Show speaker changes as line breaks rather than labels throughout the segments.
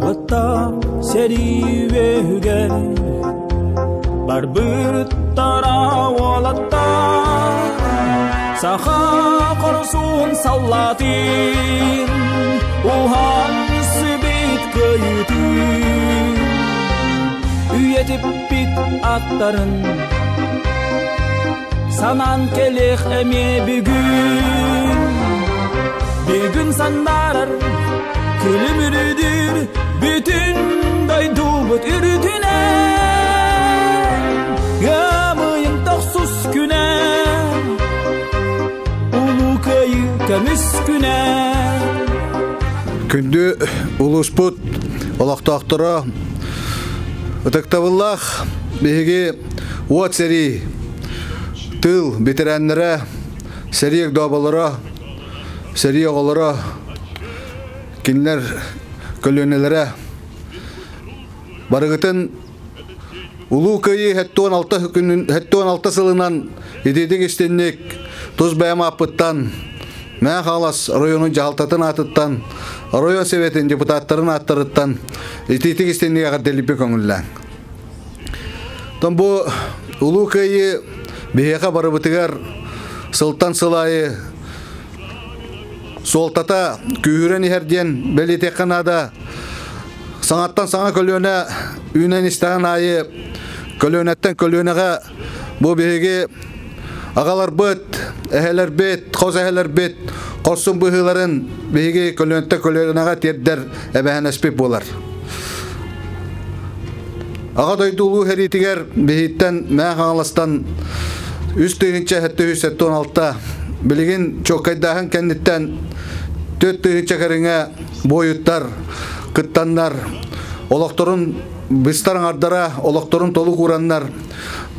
Vata serivege Barbıttara olata Saha korsun sallatin Uhan sibit köyütün Üyetip bit atların Sanan kelek eme bir gün sandarar külümürüdür bütün daydubut ürütüne Gamıyın toksuz güne Ulu kayı kömüsküne
Kündü ulusput olaqtaqtıra Itıktavıllaq bihigi uat seri Tıl bitirenlere seriyek doğabalara Seriye oğlara kinler kölönelere barıgıtın ulu köyü hette 16 sılından edidik istenlik tuz bayama apıttan men halas rayonun jahaltatın atıttan rayon sevetin deputatların attırıttan edidik istenlik agar delipi köngüllen ton bu ulu köyü biheka barıbıtıgar sıltan sılayı Soltata kühüren iherdiyen belli kanada sanattan sana kölöne ünen isteyen ayı kölönetten kölönege bu bihigi ağalar bıt, eheler bit, koz eheler bit, korsun bıhıların bihigi kölönette kölönege tiyedder ebehen espip bolar. Ağa doyduluğu heritiger bihitten meğen ağalastan üstüğünce hette 116 Biligin çok kaydahan kenditten töttüğün çekerine boyutlar, kıttanlar, olaktorun bıstarın ardara, olaktorun tolu kuranlar,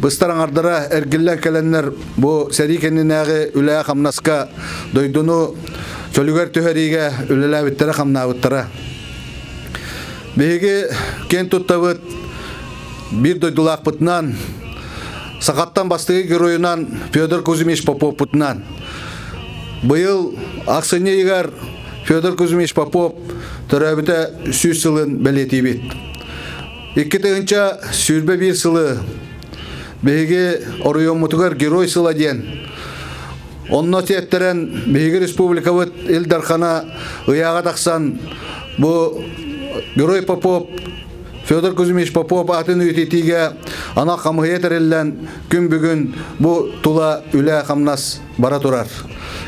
bıstarın ardara ergillen kelenler bu seri kendine üleye hamnaska doydunu çölüger tüherige ülele bittere hamna bittere. Bihigi kent tuttavut bir doydulak pıtnan, sakattan bastığı giroyunan Fyodor Kuzmich Popov pıtnan. Bu yıl aksine yigar Fyodor Kuzmich Popov törabıda 100 yılın belirti bit. İki tığınca sürbe bir sılı bihigi oruyon mutugar giroy sıla diyen. Onunla tiyetteren bihigi Respublikavıt ildarkhana ıyağa taksan bu giroy Popov Fyodor Kuzmich Popov atın ütetiğe ana kamıhiyet erilen gün bugün bu tula üle hamnas bara turar.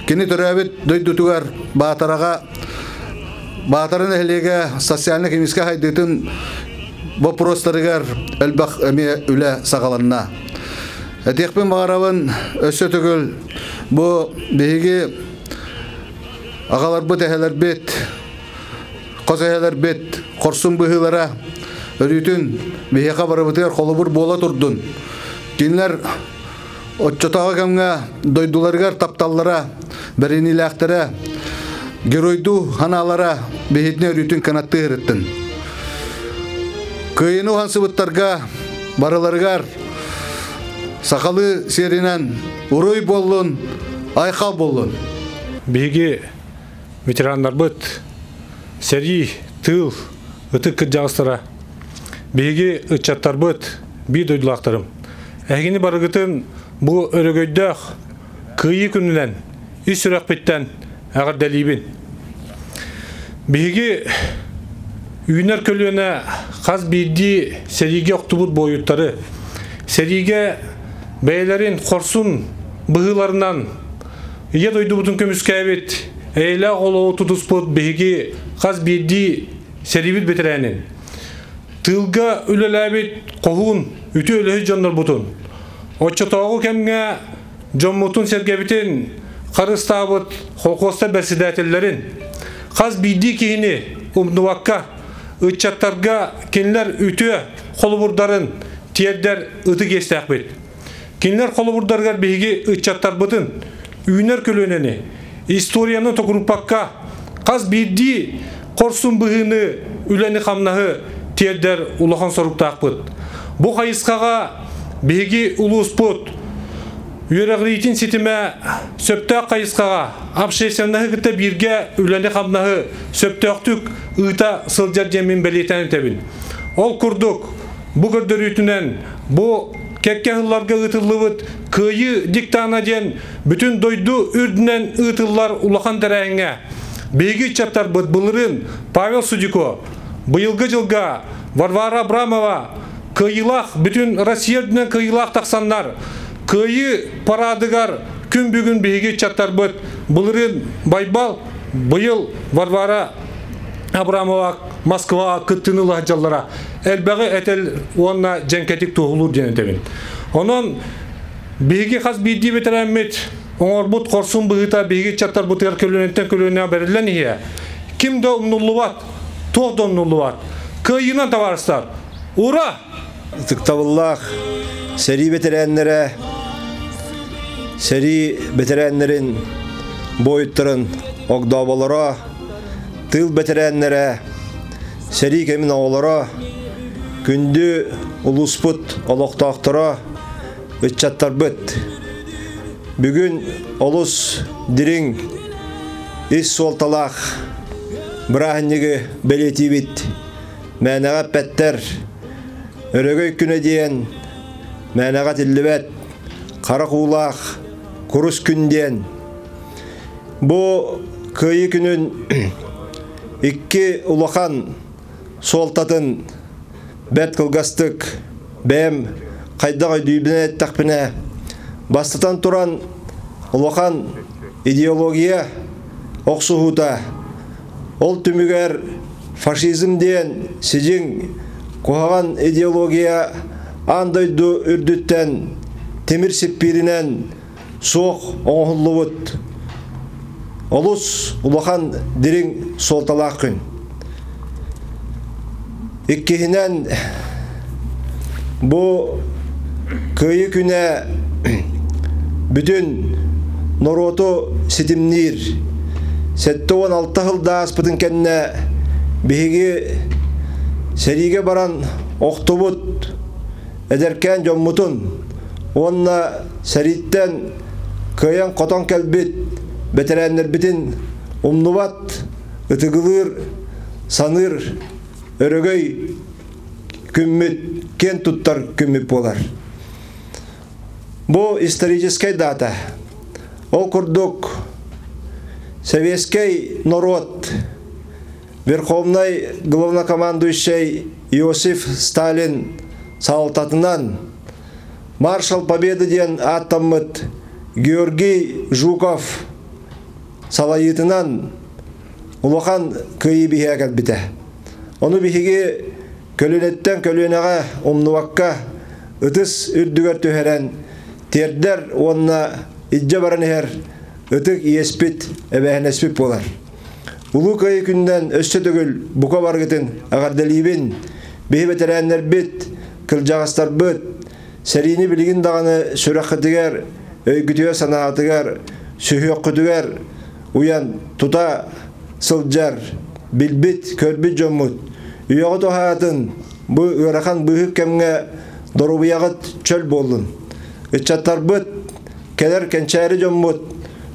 Kini törabit doydutugar bataraga batarın ehliga sosyalne kimiske haydıtın bu prostarıgar elbaq eme üle sağalanna. Etekpin bağıravın össö tügül bu bihigi ağalar bu teheler bit koz eheler bit korsun bıhılara örütün bihika barabıtır kolubur bola turdun. Kinler Otçotağa kamga doydulargar taptallara, berinilaktara, geroydu hanalara behitne örütün kanattı hırıttın. Kıyını hansıbıttarga, barılargar, sakalı serinen, uruy bollun, aykal bollun.
Bihigi veteranlar bıt, seri, tıl, ıtık kıcağıstıra. Bihigi ıtçattar bıt, bir doydulaktarım. Ehgini barıgıtın bu örgöydök kıyı күнүнен üç sürekbitten ağır delibin. Bihigi üyünler kölüne kaz bildi serige oktubut boyutları. Serige beylerin korsun bıhılarından ya doydu butun kömüskevit eyle olu tutusput bihigi kaz bildi seribit bitirenin. Tılga ülelebit kohun ütü ölühü canlar butun. Oçotoğu kemge Jommutun sergebitin karıstabıt hokosta bersidatellerin kaz bildi kihini umduvakka ıçattarga kinler ütü koluburdарын tiyedder ıtı geçtakbet. Kinler koluburdargar bihigi ıçattar bıtın üyner kölöneni historiyanı tokurupakka kaz bildi korsun bıhını üleni kamnahı tiyedder ulahan soruptakbet. Bu hayıskaga bihigi ulusput Үйрәгритин ситиме сөптөк кайыскага общественный гытта бирге үләне хамнагы сөптөктүк ыта сылжар жемин белетен тебин. Ол курдук бу көрдөрүтүнөн бу кеккехларга ытылыбыт кыйы диктана ден бүтүн дойду үрдүнөн ытыллар улахан тереңе беги чаттар былырын Павел Судико быйылгы жылга Варвара Абрамова кыйылах бүтүн Россиядын кыйылах таксаннар кыйы парадыгар күн бүгүн беги чаттар былырын байбал быйыл Варвара Абрамова Москва кыттынылы жаллара элбәгы этел онна женкетик тугулур денетебин. Онон беги хас бидди ветерамет оңорбут корсун быгыта беги чаттар бутыр көлөнөттөн көлөнө берилен ие. Кимде умнуллубат, тоғда умнуллубат. Кыйынан табарыстар. Ура!
Тыктабыллах сери ветераннерин бойыттырын огдабалара тыл ветераннере сери кемин оолара күндү улуспут олоктоктора ыччаттарбыт. Бүгүн олус дириң ис солталах бирахынныгы белетибит мәнага петтер өрөгөй күнө диен мәнага тиллибет кара куулах курус күнден бу кыйы күнүн икки улахан солтатын бәт кылгастык бәм кайдагы дүйбіне тақпіне бастатан туран улахан идеология оксугута ол түмүгер фашизм ден сижин кухаган идеология андойду үрдүттен темир сеппиринен соқ оңхуллубут олус улахан дириң солталақ күн. Иккихинен бу кыйы күнә бүтүн нороту ситимнир сетте 16 жылда аспытын кенне биһиги сериге баран октобут эдеркен жоммутун онна сериттен кыян котон келбит ветераннер битин умнубат ытыгылыр саныр өрөгөй күммит кен туттар күммит болар. Бу историческая дата. Ол курдук советский народ, верховный главнокомандующий Иосиф Сталин салтатынан маршал Победы ден аттаммыт Георгий Жуков салайытынан улахан кыйы бихе кәлбите. Оны бихиги көлөнеттен көлөнеға умнуакка ытыс үрдүгер төһәрән тердер онна иджа баран хер ытык иеспит эбәһенеспит болар. Улу кыйы күндән өссө төгүл бука баргытын агарделибин бихи ветераннер бит кылжагастар бит серини билигин даганы сүрәхтигер өйгүтүгер санаатыгер сүйөккүтүгер уян тута сылжар билбит көрбүт жоммут үйөгө хаатын бу ырахан быһык кемге дорубуягыт чөл болдун ычаттар быт келер кенчәри жоммут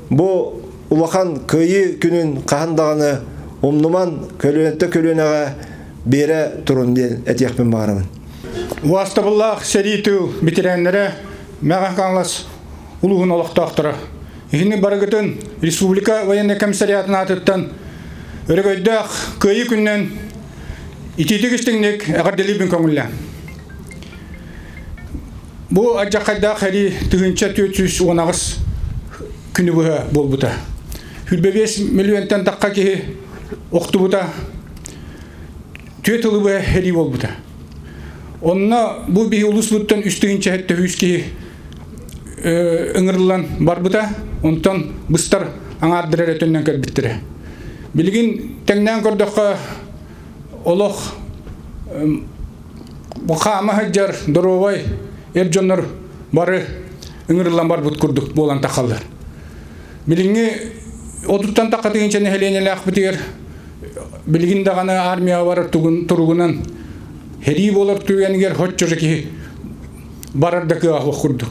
бу улахан кыйы күнүн кахандаганы умнуман көлөнөттө көлөнөгө бере турун ден этиякпен баарымын.
Уастабыллах сериту ветераннере мәгә каңлас улугун олоктоктора. Ихини барыгытын республика военный комиссариатына атыттан өрөгөйдөх кыйы күннен ититигистиңник агарделибин көңүлле. Бу ажакайда хәри тыгынча 419 күнү буга болбута. 5 миллионтан такка ки октубута 4 жылы буга хәри болбута. Онна бу би улуслуттан үстүгүнчө хәтте хүски ыңырлан барбыта, онтан быстар аңардырар өтөннөн келбиттире. Билигин теңнен көрдөккө олох бухама хаджар доровай эржоннор бары ыңырлан барбыт курдук болан такалдар. Билинги одуттан такка дегенче нехеленелак битер билигин даганы армия бар туругунан хери болар түгенгер хотчожеки барардакы ахва курдук.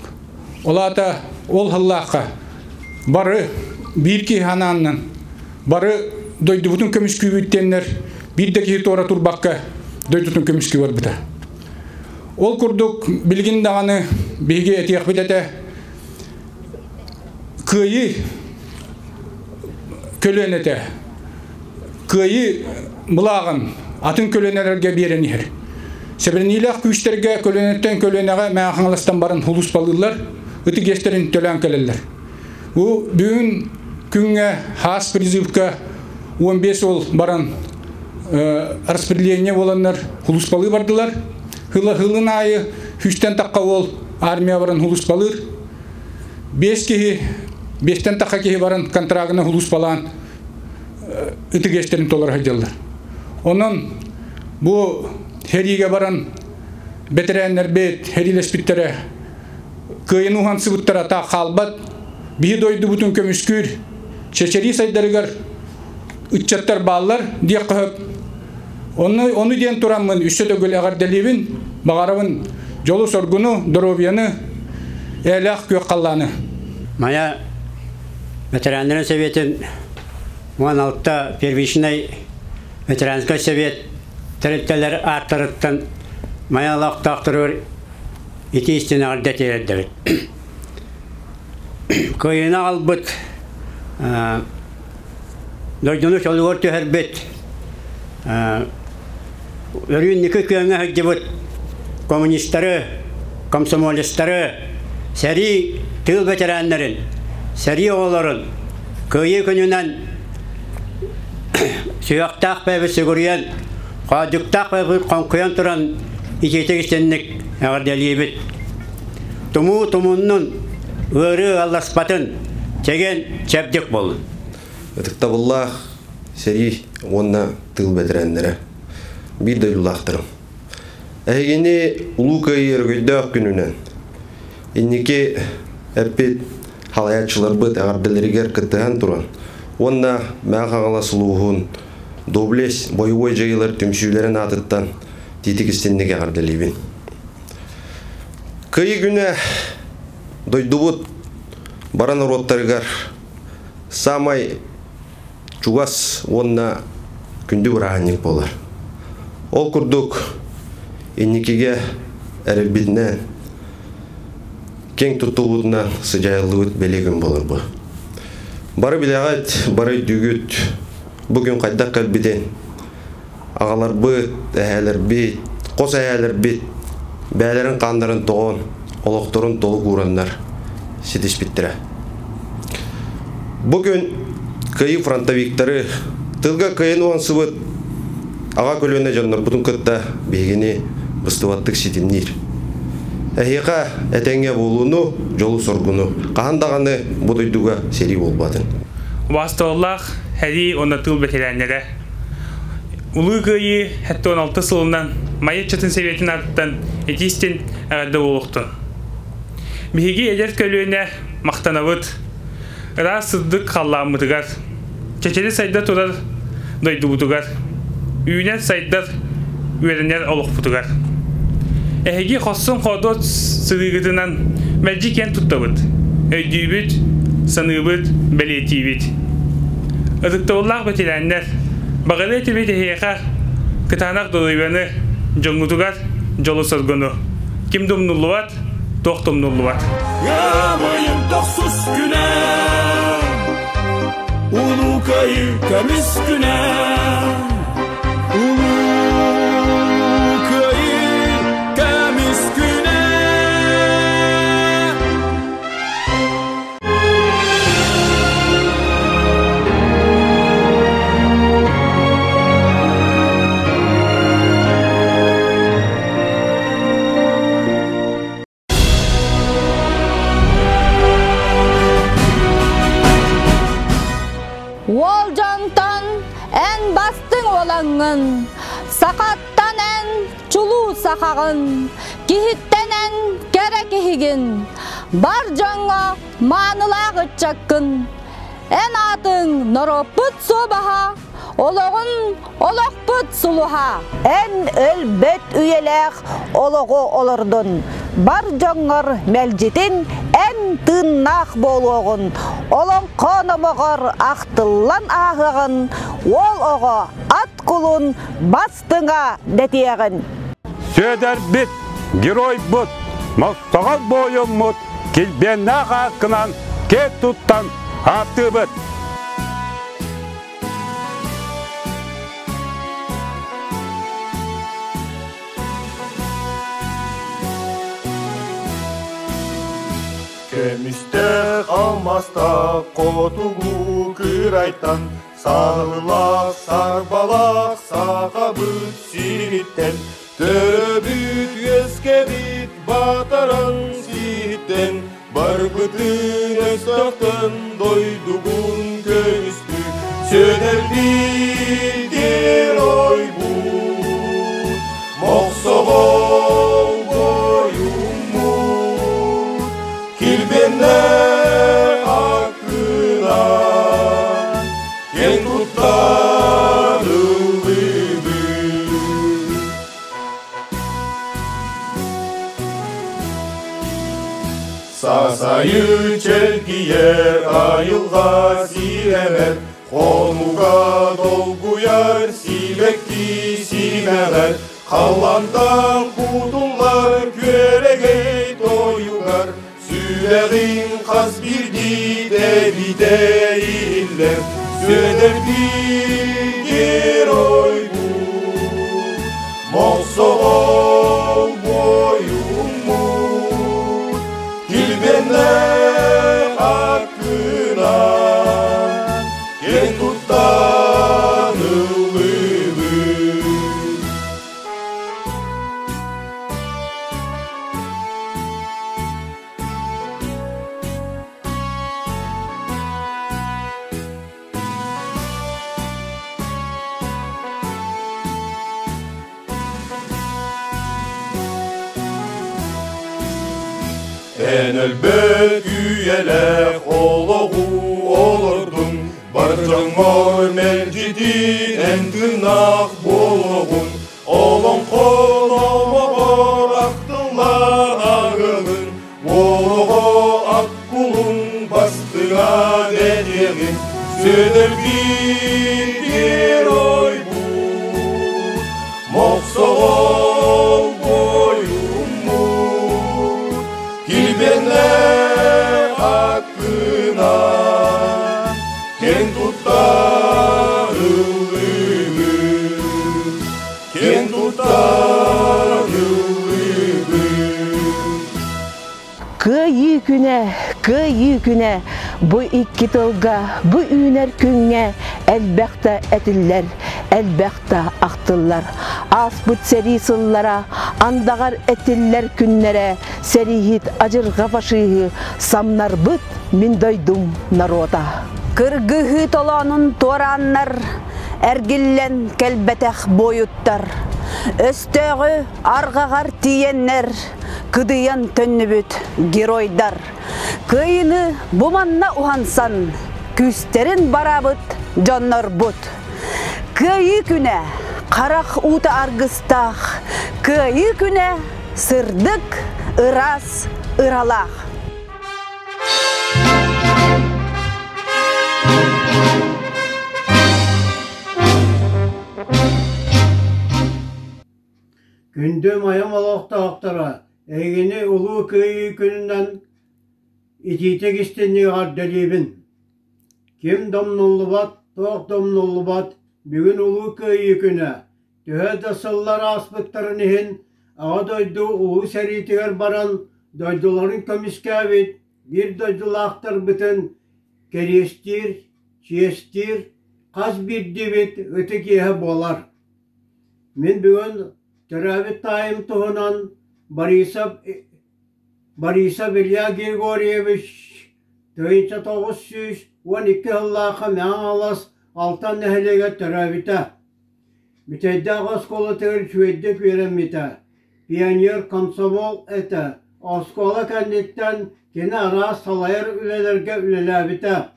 Олата ол халлаққа бары бирки хананнан бары дойдубутун көмүскү бүттеннер бирдеки тора турбакка дойдутун көмүскү бар бута. Ол курдук билгин даганы биге этиях билете кыйы көлөнете кыйы булагын атын көлөнелерге беренер. Себенилах күчтерге көлөнөттөн көлөнөгө махаңластан барын хулус балылар ыты гестерин төлөн келелер. У бүгүн күнгө хас призывка 15 ол баран распределение боланlar хулус балы бардылар. Хылын айы хүчтен такка ол армия баран хулус балыр. 5-тен такка кеhi баран контрагына хулус балан ыты гестерин толар хадалар. Онун бу хериге баран ветераннар бет херилеспиттере кыйын ухан сыбыттара та халбат бии дойду бутун көмүскүр чечери сайдарыгар үтчаттар баллар дия кып onu ден турамын үсөдөгөл агар делибин багарабын жолу соргуну здоровьяны элах кө калланы
моя ветеранный советін 16-та первичный ветеранский совет тәріптелер артырыттан маялақ тақтырыр етестен ардет ердір. Көйіна албыт дойдыны шолуғыр төхербет өріннікі күйіңі хөкдебіт коммунистары, комсомолистары сәрі тыл ветеранларын, сәрі оғыларын көйі күнінен сүйақтақ бәбі сүгірген қадықтақ бәбі қонқиян тұран икетек істенік әғырделейбіт. Тұму-тұмунның өрі алласпатын теген чәбдік болын.
Өтіктабыллах сәрі онна тыл бәтірәндері. Bir duyulақтырым. Әйгені ұлу көйер көйдақ күнінен. Иннеке әрпет халаятшылар бұд әғарделерігер кіттіған тұран. Онна мәғағала сұлуғын доблес бойуой жайылар түмшілерін атыттан тетік істеннеге әғарделейбін. Көй күні дойдубыт баран ұроттарығар самай чугас онна күнді бұрағанник болар. Ол күрдік иннекеге әрелбетінен кең тұттығыдынан сыжайлығыт белегін болар бұл. Бары білеғайт, бары дүгіт, бүгін қайдақ кәлбеден ағалар бұд, әйәлер бет, қос әйәлер бет, бәлерін қандарын тоғын, олықтырын толы құрандар сетеш біттірі. Бүгін күйі фронтовиктары тылға күйін оған сыбыт аға көліне жандар бұтын күтті бейгені бұстываттық сетімнер. Әйеқа әтәңе болуыны, жолу соргуну. Қағандағаны бұдойдуға сері болбадын.
Бастығылақ әді оны тыл бәтеләнері. Улы күйі әтті 16 сылынан майет чатын сәветін арттан әтестен әғады олықтын. Бейге әдер көліне мақтанавыт, ыра сырдық қалламытығар. Чәчелі сайда тұрар дойду бұтығар. Үйінен сайдар үйерінер олық бұтығар. Әйге қосын қодот сырығытынан мәлжикен тұттабыд. Өйдейбіт, саныбыд, бәлетейбіт. Үдіктауыллақ бәтеләнлер бағылы әтебет әйеға кытанақ дұрыйбаны жоңғытығар жолы сұрғыны. Кім думнулуат, тоқтым нулуат.
Ямайын тоқсыз күнә, ұлу көйі көміс күнә.
Сақаттан ән чулу сақағын, кихіттен ән кәрі кихігін, бар жаңға манылағы чаккын. Ән атын нұроппыт собаға, олығын олықпыт сұлуға.
Ән өлбет үйеләқ олығы олырдың, бар жаңғыр мәлжетін
ән тыннақ болуғын, олон қонымығыр ақтылан ағығын, ол оғы ат құлын бастыңа дәтеғін.
Сөдер бит, герой бұд, мұстағал бойым мұд, келбенна қақынан кет тұттан аты бұд.
Кемісті қалмаста қотуғу күрайтан, сағылақ, сарбалақ, саға бүт сириттен, төрөбүт өскебит батаран сириттен, бар бұтын өстақтан дойдуғун көмісті, сөдер білдер ой бұд, моқсоғол бойым мұд, келбенне ақына, кен тұттан Сасайы челкиер айылға сиремер, қонуға долгуяр сибекті симегер, қаландан құтылар көрегей тойугар, сүйегін қас бірді дәбіде иллер, сөдер білгер ой бұд, моқсоғол бойым мұд, келбенне ақына, кен тұттан ұлыбы. En elbet üyelek oluğu olurdun, barcağın melcidi en tırnak boluğun, olun koluma bıraktılar ağılın, boluğu akkulun bastığa dediğin, söder bir oy buд, moqsoğol boyum muд, келбенне ақына, кен тұттар ұлыбы, кен тұттар ұлыбы.
Күйі күне, бұ икки тылға, бұ үйнер күнге, әлбәқті әтілер, әлбәқті ақтылар. Ас бұт сәрі сыллара, андағар әтілер күннері, сәрихит ажырға башығы, самнар бұт мен дойдым народа.
Кыргыхы толанын тораннар, әргіллен кәлбәтәқ бойыттар. Өстөғі арғағар тиеннер, кыдыян төннүбүт геройдар. Кыйыны буманна ухансан, күстерін барабыт жоннор бұт. Кыйы күнә қарақ ута аргыстақ, кыйы күнә сырдык ырас ыралақ.
Күнді майам алақта ақтара, әйгені ұлы күйі күнінен итетек істенне ғардалебін. Кем домнулы бат, тоқ домнулы бат, бүгін ұлы күйі күні. Төһе дасыллар аспыттарын ехін, аға дойды ұлы сәритігер баран, дойдыларын көміскәбет, бір дойдылақтар бүтін, керестер, честер, қаз бір дебет өті кеhe болар. Мен бүгін Төрәбет тайым тұғынан Борисов Илья Григорьевич 1912 жыллақы мәң алас алтан нәхілеге төрәбеті. Бүтәйді ағасқолы төгір шуеддік вереметі. Пионер комсомол әті. Асқолы кәнеттен кені ара салайыр үлелерге үлеләбеті.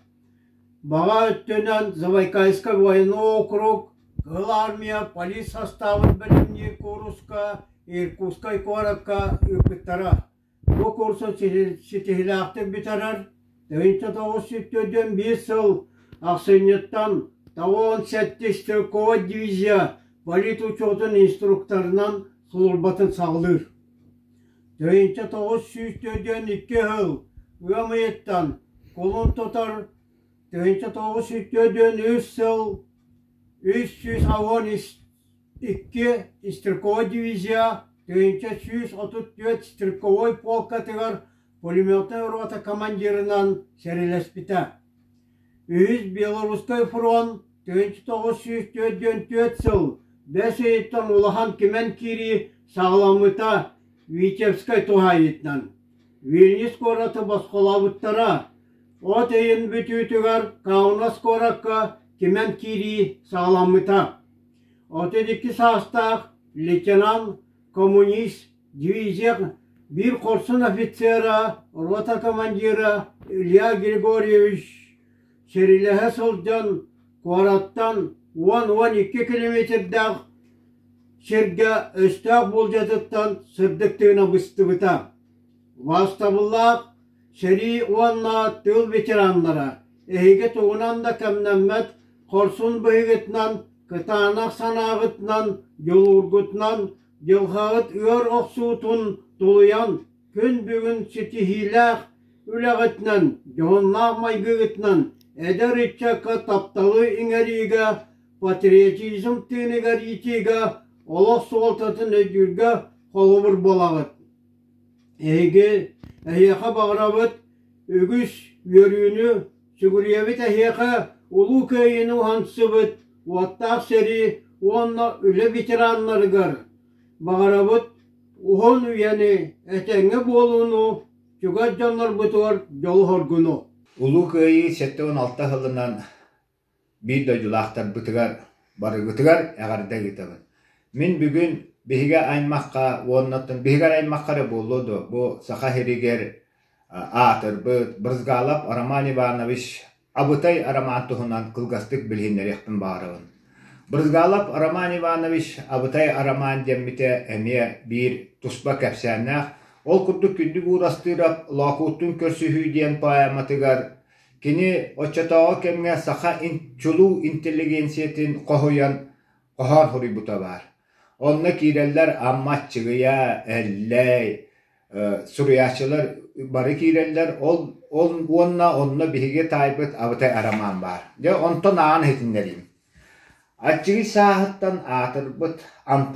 Баға өттінен Забайкальскі военный округ, Гыл армия, полис составын білімне Куруска, Иркутскай коракка үпіттара. bu kursu sitihilaktık bitarar. Dövünçe toğuz süttürdüm 5 yıl Aksenyat'tan Tavon Setти Stilkova divizya Valit uçotun instruktorundan sulurbatın sağlır. Dövünçe toğuz süttürdüm 2 yıl Üyamayet'tan kolun tutar. Dövünçe toğuz süttürdüm 3 yıl 312 Stilkova divizya Dövünçe 134 Stilkovой polka tıgar Пулеметный рота командирынан серелеспите. Үз Белорусской фронт 1904 жыл 5 айттан улахан кемен кири сағаламыта Витебской туғайытнан. Вильнюс кораты басқолабыттара. От айын бүтүтігар Каунас коракка кемен кири сағаламыта. От едікі састақ лейтенант коммунист дивизия bir korsun ofitsera, rota komandira Ilya Grigorьевич Serilehe Solcan Korat'tan 10-12 kilometrede Şirge İstanbul Cadıt'tan sırdıktığına bıstı bıta. Vastabullah Seri Uanna tıl veteranlara Ehige tuğunan da kemnemmet korsun bıhıgıtnan kıtağınak sanağıtnan yol urgutnan yılğağıt ör oksuğutun Tuluyan gün bugün sitihilak üleğitnen, yoğunlaq maygıgıtnan, eder iççaka taptalı ingeriga, patriotizm tinigar itiga, olaq sualtatın ödürge kolumur bolağıt. Ehiyeqa bağırabıt, ögüs yörüğünü, sügüriyevit ehiyeqa ulu köyünü hansıbıt, vattaq seri, onunla üle bitiranlarıgar. Bağırabıt, Uğun üyeni etenge bolunu çugat canlar butuvar yolu horgunu.
Ulu köyü 16 yılından bir dojulaqtar butugar, barı butugar eğarda gitabın. Min bugün bihige aymakka, onnattın bihige aymakkara boludu. Bu saqa heriger atır, bırzgalap Araman Ivanoviç Abutay Araman tuhunan kılgastık bilhinleri yakın bağırın. Bırzgalap Araman Ivanoviç Abutay Araman demmite emiye bir tuspa kapsanaq, ol kurduk kündük uğrastırap lakuttun körsühü diyen payamatıgar, kini oçatağı kemge saqa çulu inteligensiyetin qohuyan qohar huri buta var. Onna kireller ammatçıgıya, elley, suriyaçılar barı kireller, onna bihige taybıt Abutay Araman var. Ya ondan ağın hetinleriyim. Açığı sahıttan atırbıt,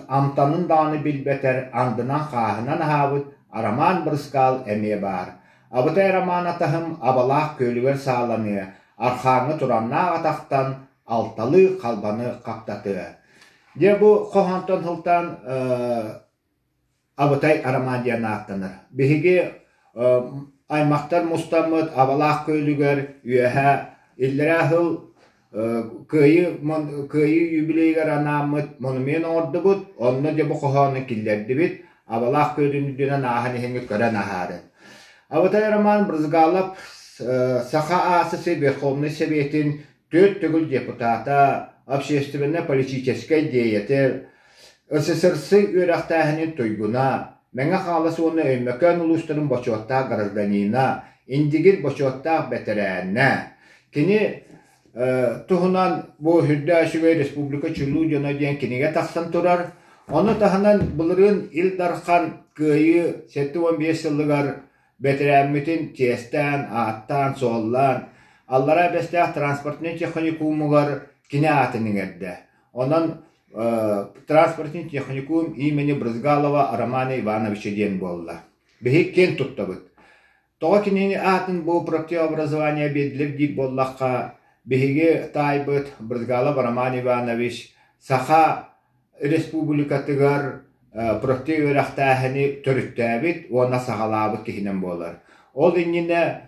amtanın dağını bilbeter, andına qahınan havıt, Araman bırskal emeye bar. Abutay Araman atahım abalaq köylüver sağlamaya, arxanı turanna ataqtan altalı kalbanı qaptatı. De bu qohantan hıltan Abutay Araman diyen atlanır. Bihigi aymaqtar mustamıt, abalaq köylüver, üyehe, illere hıl, köyü yübileyger anamıt monumen ordu bud, onunla de bu qohanı killerdi bit, abalaq köylünü dünen ahani hengit gören aharın. Abutay Araman bırzgalap saqa asısı Verxovnay Sovetin 4 tügül deputata, общественне политической деятель, СССР ürektahinin tuyguna, menge xalası onu öymöken ulusların boçotta grazdanina, indigir boçotta veteranna, kini tuhunan bu Hüddaşıgay Respublika Çullu Cana diyen kinige taqsan turar. Onu tahanan bulurun İldarxan köyü 7-15 yıllıgar veteranmitin testan, attan, sollan, allara bestah transportinin texnikumugar kine atının edde. Ondan transportinin texnikum imeni Brzgalova Araman Ivanoviç'e diyen bolla. Bihik ken tuttabıt. Toğa kinini atın bu прообразование bedilip deyip bollaqqa Bihige taybıt Brzgalov Araman Ivanoviç saqa respublikatıgar proktio öraktahini törüttäbit, ona sağalabıt kihinen bolar. Ol innine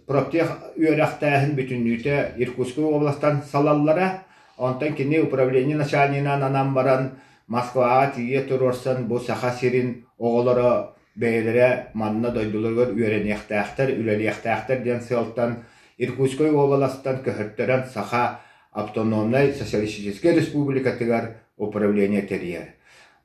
proktio öraktahin bütünlüğüte Irkutskoy oblastan salallara, ondan kini upravleniya начальниnan anam baran Moskva'a tiye turursan bu saqa sirin oğulara beylere manna doydulugur öğreniyaktahtır, üleliyaktahtır diyen sığalttan Irkutskoy oblastan köhürtteren saqa автономной социалистической республикатыгар управление терьер.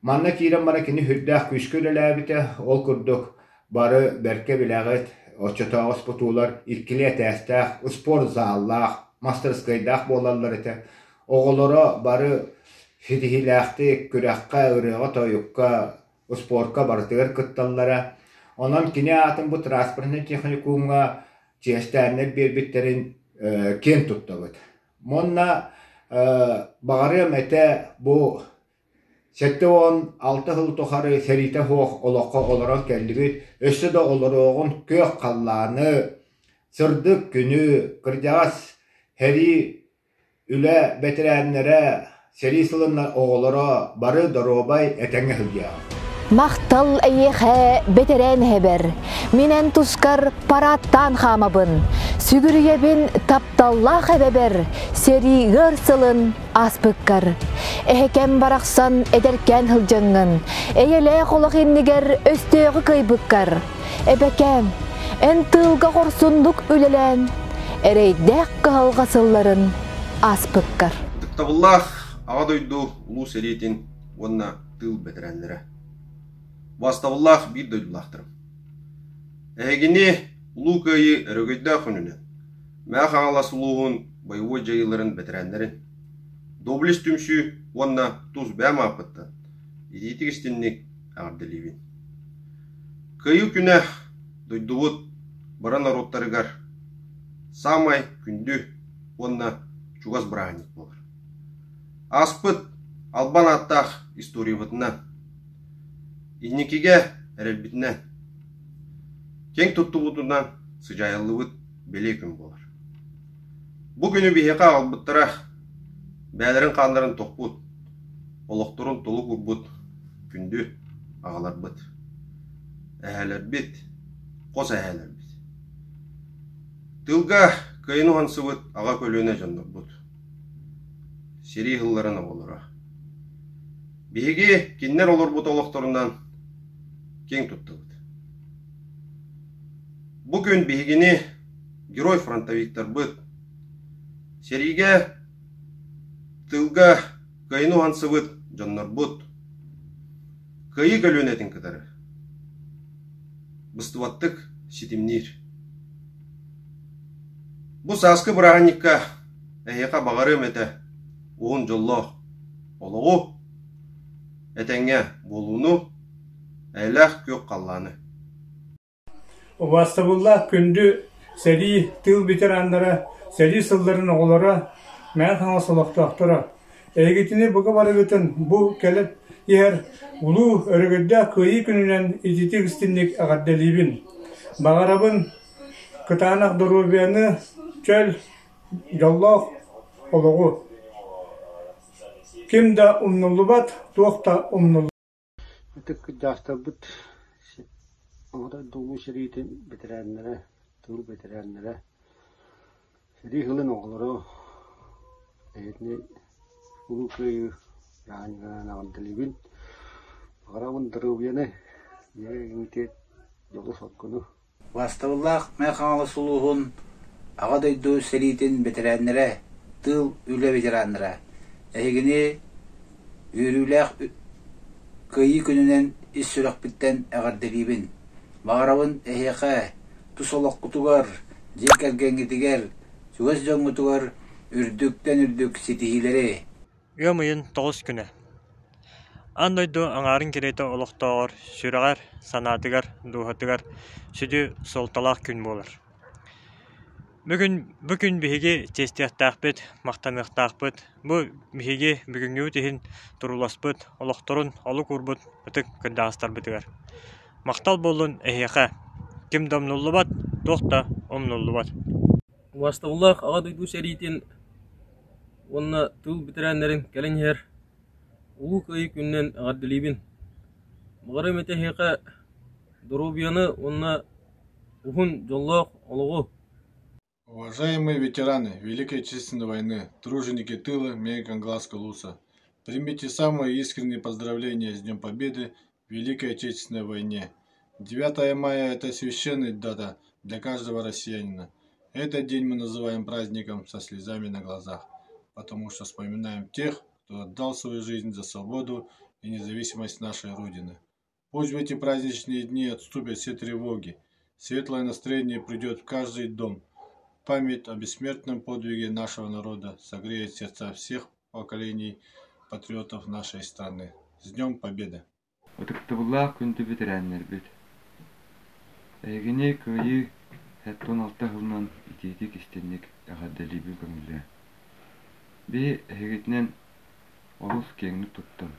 Манна кирен бара кини хүддах күшкөлөләбите ол курдук бары берке билегет очотоос путулар иркиле тестах спор заллах мастерскайдах болалар ите. Оголоро бары фидихилахты күрәккә үрәгә тойукка спортка бартыгар кытталлара. Онан кине атын бу транспортный техникумга честәннәр бербиттерин кен туттабыт. Монна багары мете бу 7-16 жыл тохары серите хоқ олоққа оларан келдігіт, өсі да оларығын көк қалланы, сырдық күні, кірдіғас хәри үлі бәтірәнлері, сери сылынна оғылары бары доробай әтәңі хүлге.
Мақтал әйеқә бетерән хәбәр. Минән тускар параттан хамабын. Сүгіргебін тапталла хәбәбәр. Сери ғырсылын аспықкар. Әхекән барақсан әдеркән хылжыңын. Әйелі қолық еннігер өстеғі кайбықкар. Әбәкән, ән тылға қорсындық үлелән. Әрейдәк қағалғасылларын аспықкар.
Тықтабыллах ағадойду ұлу серетін онна тыл бәтірәнлері. Бастабыллах bir дойдулақтырым. Әгіне ұлу көйі өрөгөйді құнынан. Мәқ аңалас ұлуғын байуы жайыларын бәтірәнлерін. Доблес түмші онна тұз бәм апытты. Едетік істеннік ағырдылевін. Көйі күні дойдуғыт баран ароттарығар. Самай күнді онна чуғас бірағанет болар. Аспыт албан аттақ историявытынан. Инникеге әрелбітінен. Кең тұттығытынан сыжайылығыт беле күн болар. Бұ күні бейеқа албыттыра бәлерін қандарын тоқпұт, олықтырын толы құрбұт, күнді ағалар бұт. Әхәлер бет, қос әхәлер бет. Тылға кайын оған сывыт аға көліне жандар бұт. Сери ғылларына болыра. Бейге кеннер олар бұт олықтырынан кең тұттығыт. Бүгін бейгіне герой фронтовиктар бұт. Сериге тылға кайын оған сывыт жандар бұт. Кайы көлінетін кітары. Бұстываттық сетімнер. Бұ сасқы бірағанникка әйеқа бағарым әті оғын жоллы олығы әтәңе болуыну әләқ көк қалланы.
Бастабылла күнді сәди тыл бітер андара, сәди сылдарын оғылара мән қаңа солақты ақтыра. Әйгетіне бұға барығытын бұл кәліп ер ұлу өрігідді көйі күнінен ететік істіннік ағаддалибін. Бағарабын кытанақ дұрубияны чөл жоллақ олығы. Кімді ұмнулы бат, тоқта ұмнулы.
Өтік жаста бұт, оңыда долу шерейден бетерәнлері, тұл бетерәнлері, шерей ғылын оғылары, әйетіне ұлу көйі яғанығынан ағындылығын, бағарабын дұрубияны, егіңтет жолы соткыны.
Бастабыллақ мәқаңалы сұлуғын ағадойду шерейден бетерәнлері, тұл үлі бетерәнлері. Әйгіне үріләқ көйі күнінен іс сүрәқ біттен әғардылибін. Бағарабын әйеқа тұсолақ құтығар, жек әргенгетігер, сөз жоңғытығар үрдіктен үрдік сетихилері.
Өмейін 9 күні. Андойду аңарын кереті олықтағыр, сүрәғар, санатығар, дұғатығар, сүді солталақ күн болар. Бүгін бігі тестияқтақпыт, мақтанықтақпыт, бұл бігі бүгінгі өтеген тұруласпыт, олықтырын, олы көрбіт, бұтық күрдағыстар бұтығар. Мақтал болын әйеқа, кім домнулы бат, тоқта омнулы бат.
Бастаулақ аға дойду сәрейтін, онына тыл бітірәнлерін кәлінер, ұлы көйі күннен ағардылибін. Бұғары мәті әйеқа дұрубияны онына ұғын жоллақ олығы.
Уважаемые ветераны Великой Отечественной войны, труженики тыла, Мегангласка Луса, примите самые искренние поздравления с Днем Победы в Великой Отечественной войне. 9 мая – это священная дата для каждого россиянина. Этот день мы называем праздником со слезами на глазах, потому что вспоминаем тех, кто отдал свою жизнь за свободу и независимость нашей Родины. Пусть в эти праздничные дни отступят все тревоги. Светлое настроение придет в каждый дом. Память о бессмертном подвиге нашего народа согреет сердца всех поколений патриотов нашей страны. С Днем Победы!
Утуктабыллах күнді бітірәннер біт. Әйгіне көйі 16 жылынан итейдік істенік әғаддалибі көңілі. Бе әйгетінен олыс кеңні тұттым.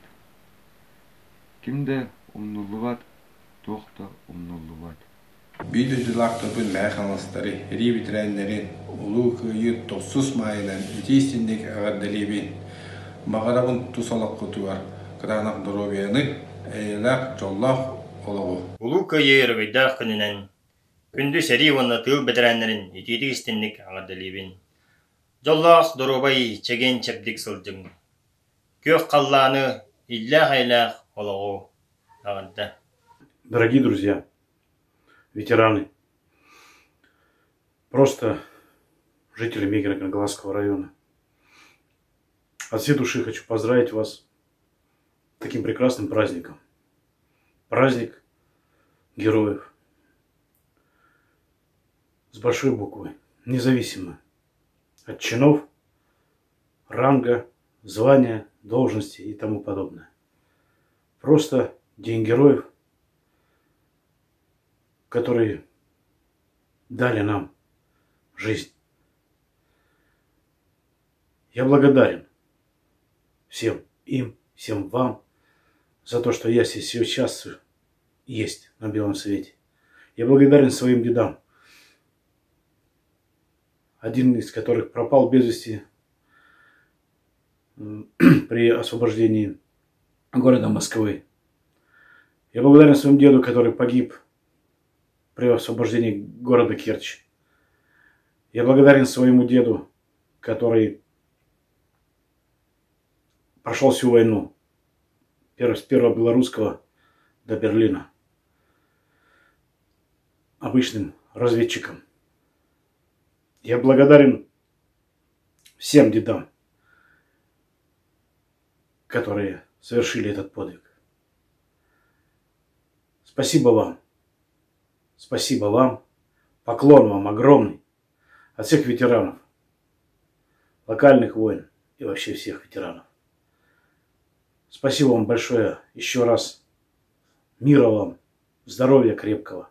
Кімді умнулуат, тоқта умнулуат.
Биді жылақтырбын мәйханластары, әрі бітірәнлерін, ұлу көйі 90 майынан итейстенік әғаддалибін. Мағарабын тұсалақ құтуар, қыранақ дұробияны, әйелақ жоллақ олығы.
Ұлу көйі өргейдақ күнінен, күнді сәрі оны тыл бітірәнлерін итейдік істенік әғаддалибін. Жоллақ дұробай чеген чәпдік сылжың. Көк қалланы иллях-айлях олығы.
Дорогие друзья, ветераны, просто жители Мегино-Кангаласского района, от всей души хочу поздравить вас с таким прекрасным праздником. Праздник героев. С большой буквы, независимо от чинов, ранга, звания, должности и тому подобное. Просто День героев, которые дали нам жизнь. Я благодарен всем им, всем вам за то, что я сейчас есть на белом свете. Я благодарен своим дедам, один из которых пропал без вести при освобождении города Москвы. Я благодарен своему деду, который погиб при освобождении города Керчь. Я благодарен своему деду, который прошел всю войну с первого белорусского до Берлина. Обычным разведчиком. Я благодарен всем дедам, которые совершили этот подвиг. Спасибо вам. Спасибо вам. Поклон вам огромный от всех ветеранов, локальных войн и вообще всех ветеранов. Спасибо вам большое еще раз. Мира вам, здоровья крепкого.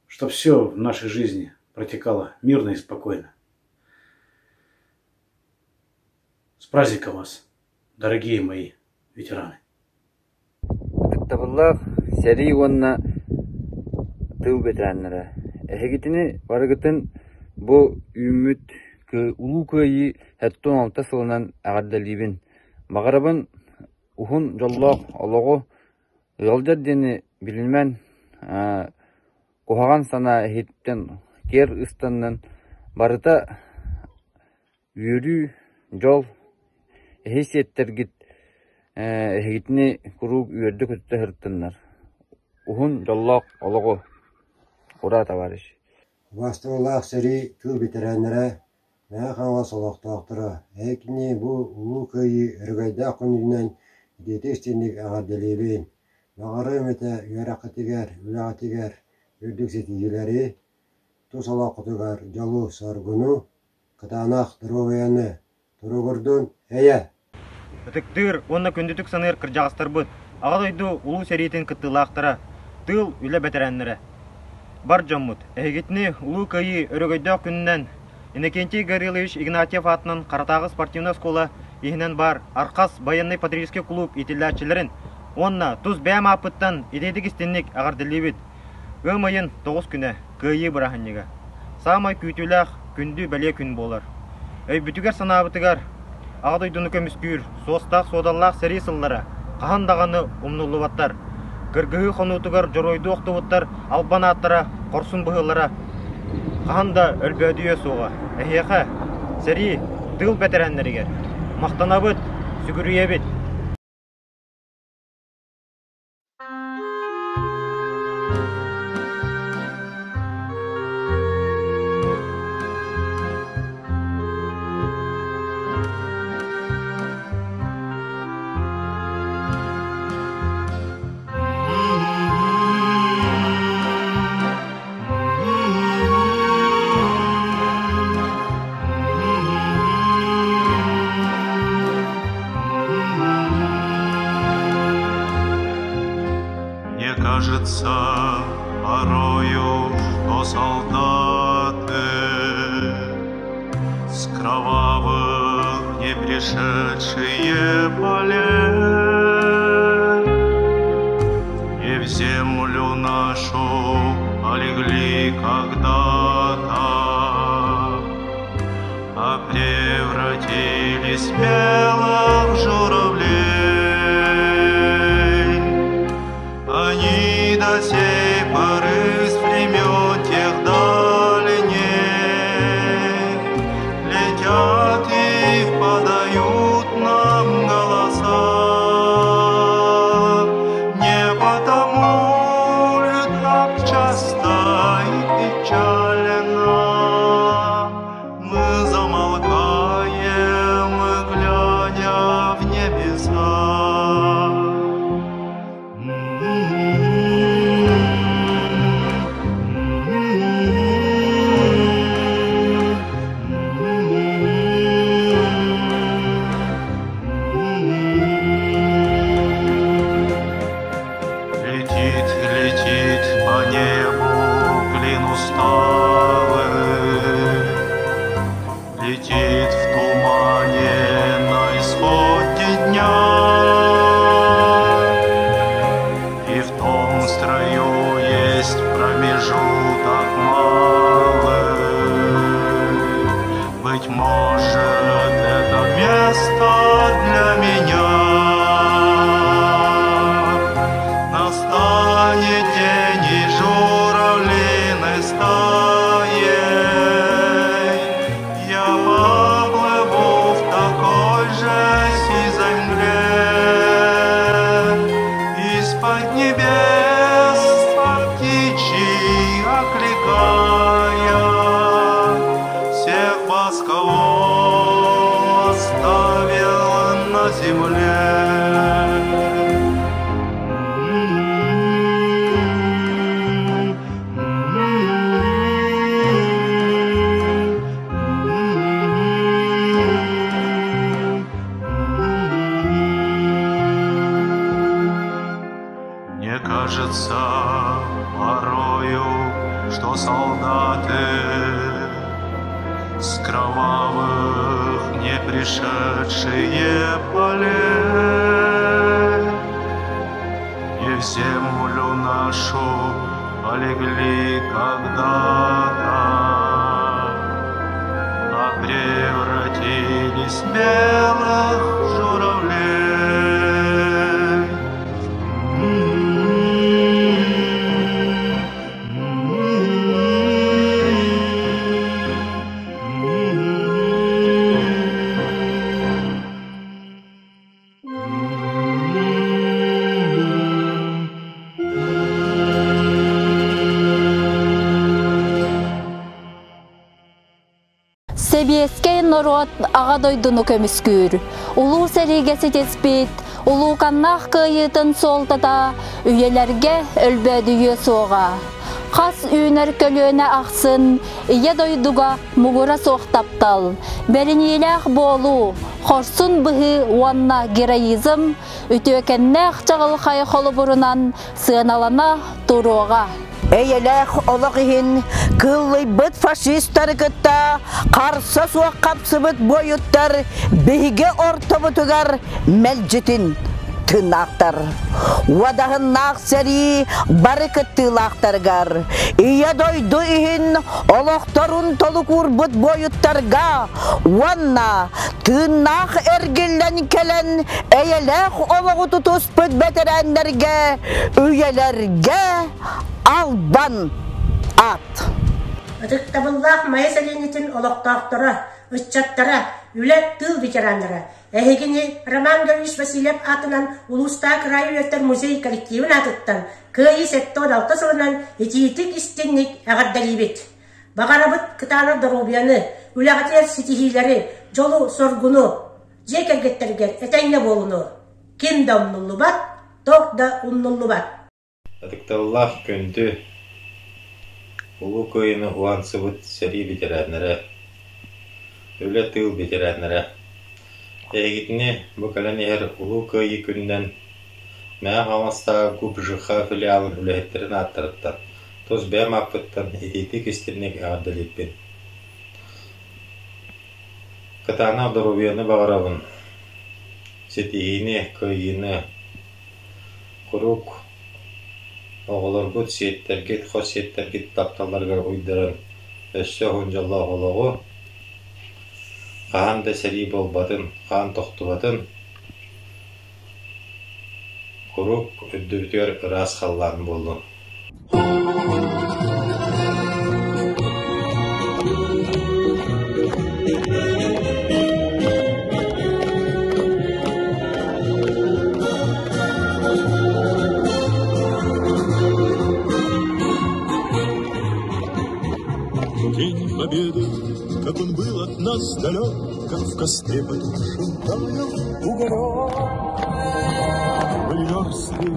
Чтобы все в нашей жизни протекало мирно и спокойно. С праздником вас, дорогие мои ветераны.
Сәри онна тыл бетәннәре. Әһегитне барыгытын бу үмүт улуу көйи 16 сылынан агаддалибин. Магарабын ухун жоллоқ олого йолдаддени билинмен кохаган сана хиттен кер ыстаннан барыта үрү жол эһисеттергит әһегитне куруг үрдө көттө хырттыннар. Ухун жоллоқ олого ура товарищ.
Вастыллах сери тыл бетерәннәре мәгә ханга солоқтақтыра. Әкне бу улуу көйи өргәйдә күнүнән детестинник агадделебин. Багары мете яракатыгар, үләгатыгар, үрдүксетигеләре тусалакытыгар жалу саргуну кытанах дроваяны тургурдун әйе.
Өтіктір, онна күндітік саныр кіржағыстар бұд. Ағадойду улу сериетін кыттылақтыра, тыл үлі бәтерәннірі. Бар жаммыд, әйгетіне улу көйі өрігойдақ күнінен Иннокентий Гаврилович Игнатьев атынан Қаратағы спортивна скола ехінен бар Арқас военный патриотический клуб етілдәтшілерін онна тұз бәм апыттан етедік істеннік ағардылы бет. Өмайын 9 күні көйі бұрахыннеге. Самай күйтіләқ күнді бәле күн болар. Өй бүтігер санабытығар Ағдойдыны көміскүйір, соостақ содаллақ сәрі сыллары, қағандағаны умнулы баттар. Кыргығы қонутығар жоройды оқтывыттар, албан аттара, қорсын бұғылара. Қағанда өлбөдіе соға. Әйеқа, сәрі тыл бәтерәнлерігер. Мақтанабыт, сүгірие бет.
кажется порою, что солдаты с кровавых не пришедшие полей и в землю нашу полегли когда-то, а превратились белых журавлей. Они до сей поры с времен тех дальних летят и подают нам голоса. Не потому ли так часто и печально мы замолкаем, глядя в небеса? Летит по небу клин усталый, летит в тумане на исходе дня, и в том строю есть промежуток малый. Быть может, это место для меня. Настанет день и журавлиной стаей я поплыву в такой же сизой мгле, из-под небес птичий окликая всех вас, кого оставил на земле. Мне кажется порою, что солдаты с кровавых не пришедшие полей и в землю нашу полегли когда-то, а превратились в белых журавлей.
Себиескей народ аға дойдуну көміскүр. Улу сәрегесі теспет, улу каннақ кыйытын солтата, үйелерге өлбөдүйе соға. Қас үйнер көлөне ақсын, ие дойдуға мұғыра соқтаптал. Бәрінеләқ болу, хорсун бұғы уанна героизм, үтөкеннәқ чағыл қай қолы бұрынан сыналана тұруға.
Эйелэх олағыхин кыллый бұт фашистар кытта қарсы суақ қапсыбыт бойыттар бейге ортобытығар мәлжетін тынақтар. Уадағын нақсәри бары кыттылақтарғар. Ия дойду ихин олақтарын толық урбыт бойыттарға уанна тынақ әргілен келен эйелэх олығы тұтыс бұт бәтерәнлерге үйелерге албан ат.
Атықтабыллақ майы сәленетін олықтақтары, ұтчаттары, үлет тыл ветеранлары. Әйгені Роман Георгиевич Васильев атынан Улуста край үлеттер музей коллективін атыттан күйі 76 сылынан етиетік істеннік әғаддалибет. Бағарабыт кытаны дұрубияны, үләғатер сетихилері, жолу соргуну, жекергеттергер әтәңне болуну. Кем да ұннулу бат, тоқ да ұннулу бат.
Атықталлах күнді ұлы көйіні уансыбыт сәрі ветеранлары, өлі тыл ветеранлары. Әйгітіне бұқалан әр ұлы көйі күннен Мә хамаста күп жыха филиалын үләһеттерин аттырыттар. Тос бәм апыттан итети кистернек ағадалиппен. Катана здоровьяны бағарабын. Сетиіне, көйіні, құрук, оғылар бұд сеттергет, қос сеттергет тапталарға ұйдырын. Өссі ғынжалла оғылығы, қаған да сәрі болбатын, қаған тоқтыбатын, құрук үддүбітер рас қалларын болдың.
День Победы, как он был от нас далек, как в костре потухшем таял уголек. Были версты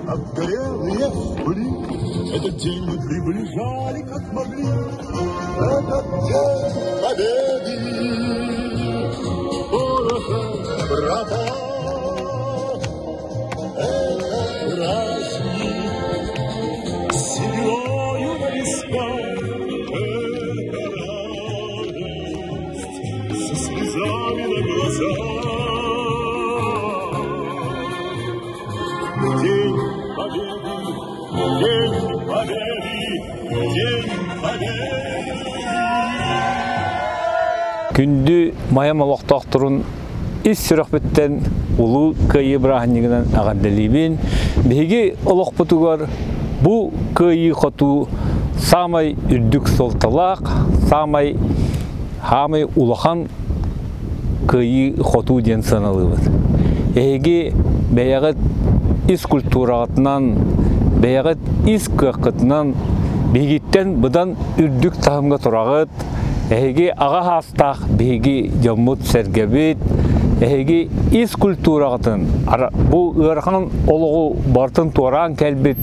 обгорелые в пыли, этот день мы приближали, как могли. Этот день Победы, пороха пропал, это праздник седьмою на висках. Со слезами на глазах. День Победы, День Победы, День Победы.
Күнді майам олақтақтырын ис сүрақбеттен ұлы кайы браханнигінен ағаддалибен. Беге олақ бұтығар бұл кайы қоту самай үрдік солталақ, самай хамай улахан кайы хоту ден саналыбыз. Эге бәяғыт ис культурағытынан, бәяғыт ис көққытынан, бейгеттен бұдан үрдік тағымға тұрағыт, эге аға хастақ бейге жаммут сәргебет, эге ис культурағытын, бұл ұрған олығы бартын туаран кәлбет,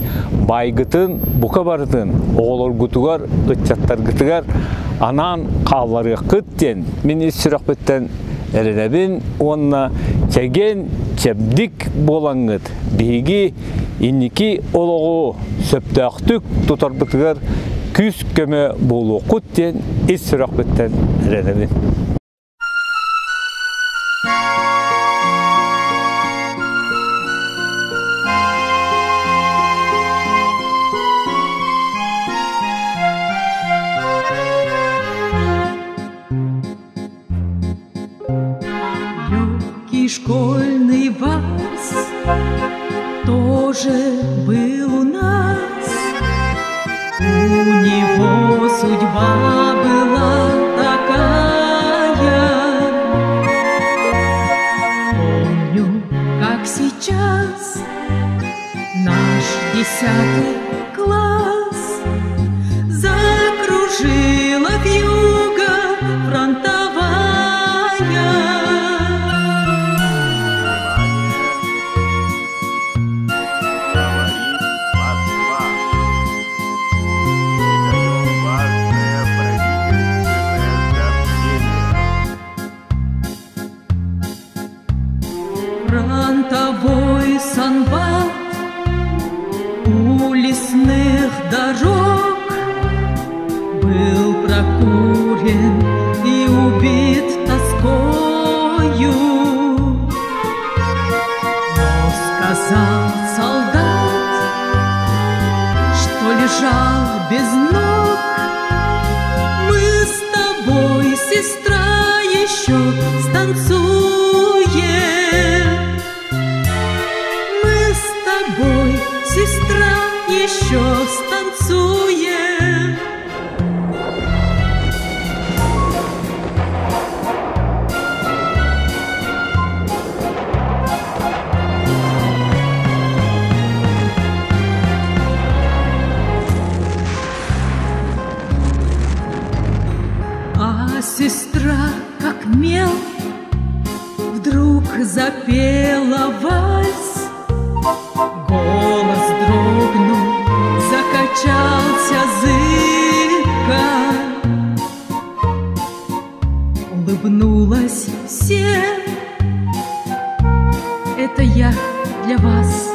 байгытын, бұқа барытын, оғылыр күтігар, ұтчаттар күтігар, анан қаллары қыттен, мен ес сүрақбеттен әрінәбін, онына кәген кәбдік болаңыд, бейге иннеки олығы сөптәқтік тұтар бұтығар, күз көмі болу құттен, ес сүрақбеттен әрінәбін.
Школьный вальс тоже был у нас. У него судьба была такая. Помню, как сейчас наш 10 класс закружила вьюга фронтовая. Фронтовой санбат у лесных дорог был прокурен и убит тоскою. Но сказал солдат, что лежал без ног: мы с тобой, сестра, еще станцуем. Сестра, еще станцуем. А сестра, как мел, вдруг запела вальс. Голос дрогнул, закачался зыбко. Улыбнулась всем: это я для вас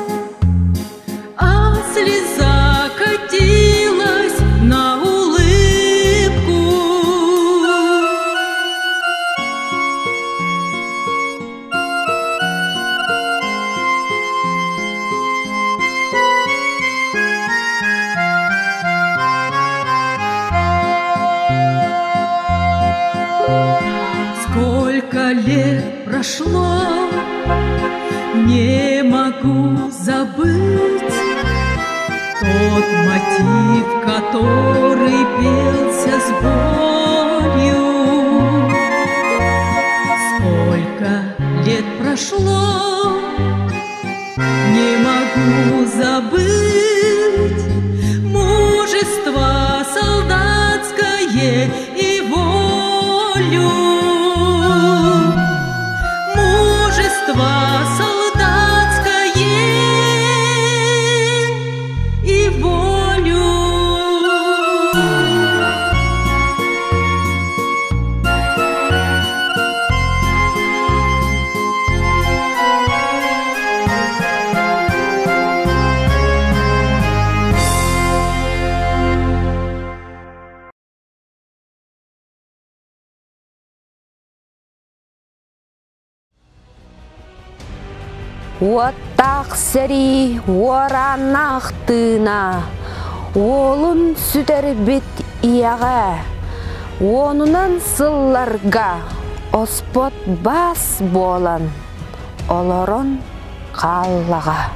прошло, не могу забыть тот мотив, который пелся с болью. Сколько лет прошло, не могу забыть мужество солдатское и волю. Мужество солдатское и волю.
Уаттақ сәрі оранақ тына, олын сүтер бет ияға, онынан сылларға оспот бас болан, олорон қаллаға.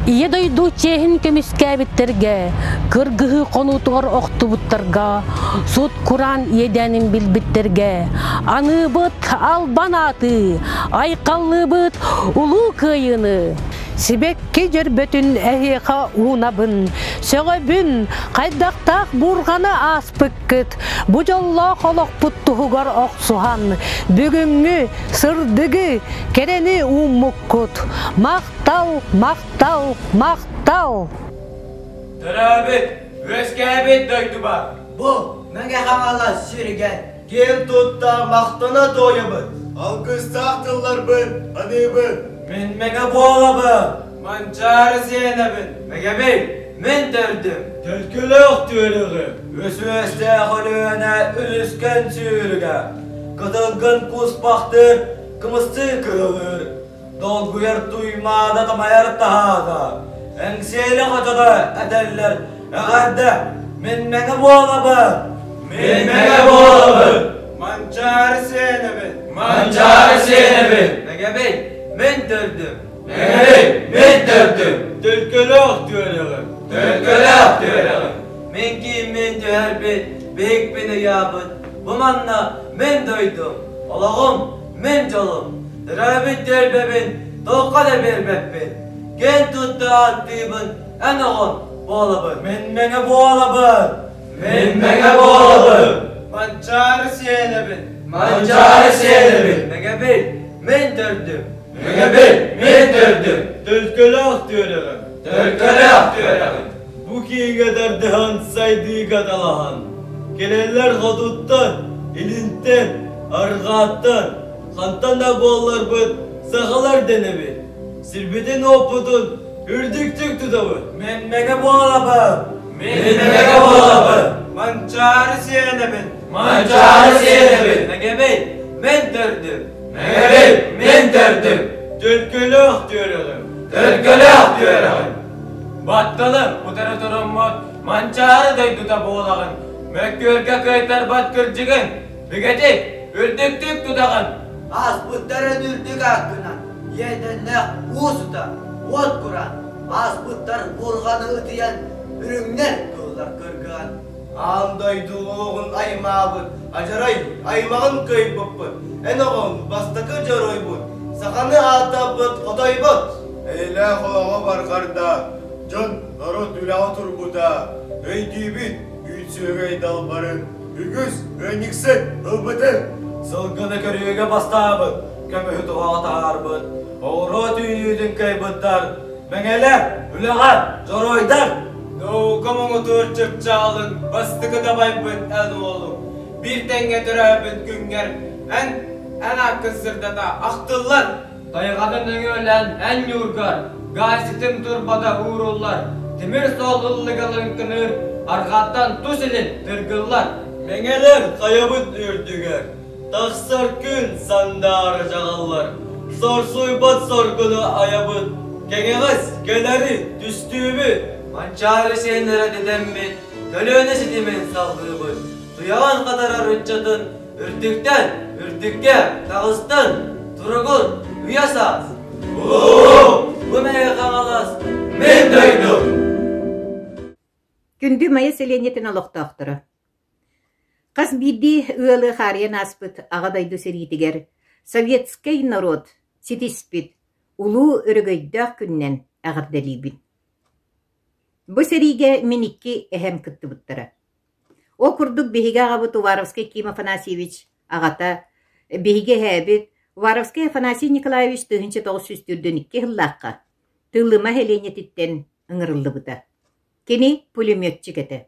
Ие дойду чехин көміскәбіттерге, кыргығы қонутығыр оқтубыттарға, суд Куран еденін білбіттерге, аныбыт албанаты, айқалыбыт улу кыйыны. Сибекке жербөтін әйеқа унабын, сөғөбін қайдақтақ бұрғаны аспықкыт, бұжалла қолық бұттығығар оқсуған, бүгінгі сырдығы керені уммұққыт, мақтал, мақтал, мақтал.
Дұрабет, өскәбет дөйді бар. Бұл, мәңге қаңала сүрген, ген тұтта мақтана тойыбыт. Алқыстақтылар бұд, аны бұд. Мен мәңе болабы, манчары сенебін. Мәңе бей, мен дөрдім. Түлкілік түрігі. Өсі-өсті қолуына үліскен сүрігі. Қытылғын құспақтыр, кымысты кылыр. Долгуер туймада тамайар тағада. Әңселі қотығы әдәлілер. Әғарды, мен мәңе болабы. Мен мәңе болабы. Манчары сенебін. Манчары сенебін. Мәңе бей, мен дөрдім. Мәңе бей, мен дөрдім. Түлкілік түрігі. Түлкілік түрігі. Мен кейін мен түйер бет, бек бені ябыт. Бұманна мен дойдым. Олағым, мен жолым. Дырабет дөрбебін, тоққа да бербеппін. Ген тұтты аттыбын, ән оғын болабын. Мен мәңе болабын. Мен мәңе болабын. Манчары сенебін. Манчары сенебін. Мәңе бей, мен дөрдім. Мәңе бей, мен дөрдім. Түлкілік түрігі. Түлкілік түрігі. Bu kiye derdihan saydığı kadalahan. Gelenler hoduttan, ilinten, argattan, kantan da bollar bud, sakalar denebi. Silbiden opudun, ürdüktük tudabı. Men mege bolabı. Men mege bolabı. Mançarı siyenebin. Mançarı siyenebin. Mege bey, men dördüm. Mege bey, men dördüm. Tülkülük diyorum. Tülkülük diyorum. Battalı, bu taraftarın mod, mançarı daydı da boğulağın. Mökkörge köytler bat kırcıgın. Bigetik, ürdüktük tudağın. Az butların ürdük hakkına. Yedenler uğusuda, ot kuran. Az butlar burganı ıtıyan, ürünler kıllar kırgıgan. Andaydı oğun aymağın, acaray aymağın köy bıppıt. En oğun bastakı jaroy bud, sakanı ata bıt, koday bıt. Eyle kulağı var karda. Can, narot üle otur buda. Öydübün, yütsüğey dalbarın. Ügüz, öniksin, ılbıtın. Sılgını körüge bastabın. Kömühü tuğa tarbın. Oğru tüyüdün kaybıttar. Mengeler, üleğar, zoroydar. Doğukamını turçup çağılın. Bastıkı da baybın en oğlum. Bir tenge türabın günger. En hakkı sırda da aktıllar. Dayıqanın öngölen en yurgar. Gaysitim turbada uğrullar. Timir sol ıllıgalın kınır. Argattan tuz ilin tırgıllar. Mengeler kayabıt ürdüger. Taksar gün sandar jağallar. Sorsuy bat sorgunu ayabıt. Kegeğiz geleri düştüğümü. Mançarı senlere dedembit. Gölüne sitimin salgıbıt. Duyağın kadar arıçatın. Ürdükten ürdükke tağıstan. Turgun, uyasaz. Oo, bu meye kanalaz. Men duydum.
Күнді майы селенетін олықтақтыры. Қас бидді ұялы қариян аспыт ағадайды серитігер. Советский народ сетеспит улу өрігөйдақ күннен ағардалибін. Бұ сериге мен икки әхем күтті бұттыры. О күрдік бейге ағабыт Уваровский Ким Афанасьевич ағата, бейге әбіт Уваровский Афанасий Николаевич 1902-2 ғыллаққа тылыма хеленетіттен ұңырылды бұта. Кені пулеметчик әті.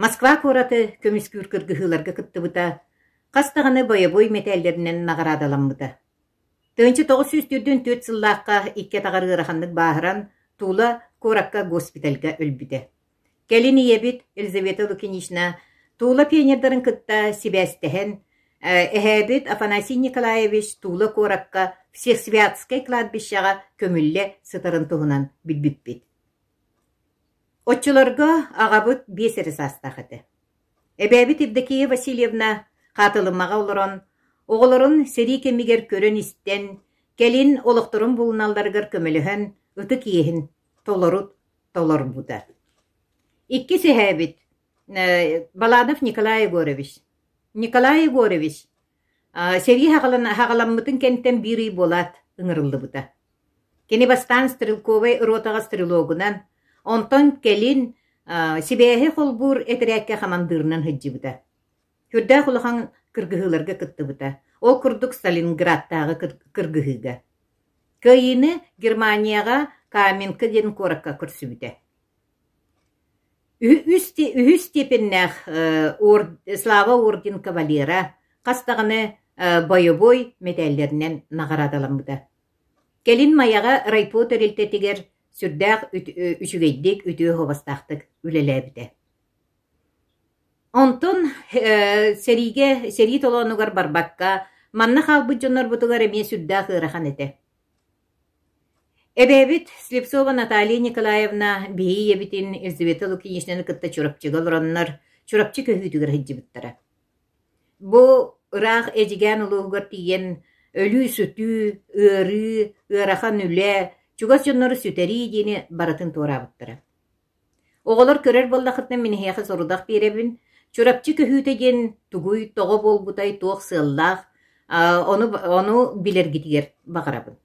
Москва кораты көміскүр кіргіғыларға күтті бұта, қастағаны боябой металлерінен нағарадалам бұта. 1904-4 сыллаққа икке тағар ғырақандық бағыран тула коракка госпитальға өлбіді. Кәліні ебіт Елизавета Лукинична тула пионердарын күтті себәстіхен, әхәбіт Афанасий Николаевич тула коракка Всехсвятскай кладбищаға көмілі сытырын тұғынан бүт-бүт-бүт. Отчыларға ағабыт бесері састақыды. Әбәбіт Евдокия Васильевна қатылымаға олырын, оғылырын сери кемігер көрін істен, кәлін олықтырын бұлыналдарғыр көміліхін, ұты кейхін, толыр бұда. Икки сәхәбіт Баланов Николай Егорович. Николай Егорович сери хағаламмытын кенттен бірі болат ұңырылды бұда. Кені бастан стрелковай ротаға стрелогынан, онтон келин сибэхи холбур этерәккә хамандырынан хыджы бұта. Хүрдә құлыған кыргыһыларға кытты бұта. Ол күрдік Сталинградтағы кыргыһыға. Кайыны Германияға Каменка ден коракка көрсі бұта. Үхі степеннәқ Слава орден кавалера қастағыны бойобой металлерінен нағарадалам бұта. Келин маяға райпо төрелтетігер сүрдәқ үшігейдік үтіі ховастақтық үлеләбіді. Онтон сери толонугар барбакка манна қалбы жонар бұтығар әме сүрдәқ ұрахан еті. Эбәбит Слепцова Наталья Николаевна бейі ебітін Елизавета Лукиничнаны кытта чурапчыға лұраннар, чурапчы көхітігір хыджы бұттара. Бұ ұрақ әжіген ұлығығыр тиген өлі сүті, ұры, ұрахан үлі, чугас жоннары сүтәри дені баратын тура бұттара. Оғылар көрер болдақытны менхеқі сорудақ беребін, чурапчы көхітеген тугуй тоғы бол бұтай тоқ сыллақ, оны білер гитігер бағарабын.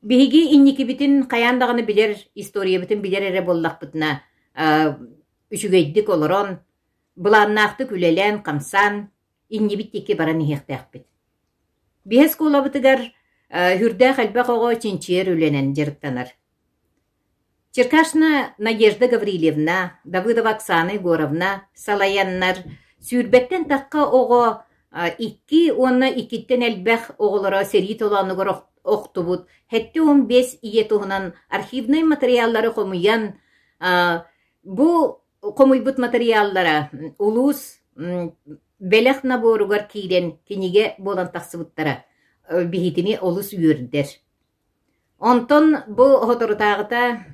Биһиги инникибитин каяндаганы билер, история битин билер эре боллак бытына үшүгейдик олорон, буланнаакты күлелен, камсан, иннибиттики баран ихтяқбит. Биһес кулабытыгар хүрдэ халбак ого чинчиер үленен жырыктанар. Черкашна Надежда Гаврилевна, Давыдова Оксана Егоровна, Салаяннар, сүүрбеттен таққа ого икки онна икиттен элбэх оголора сери толанугар оқтубут, хетти 15 ие туһунан архивный материаллары комуян, бу комуйбут материаллара улус белех наборугар киирен киниге болан тахсыбыттара бихитини олус үйөрдер. Онтон бу хоторутаагыта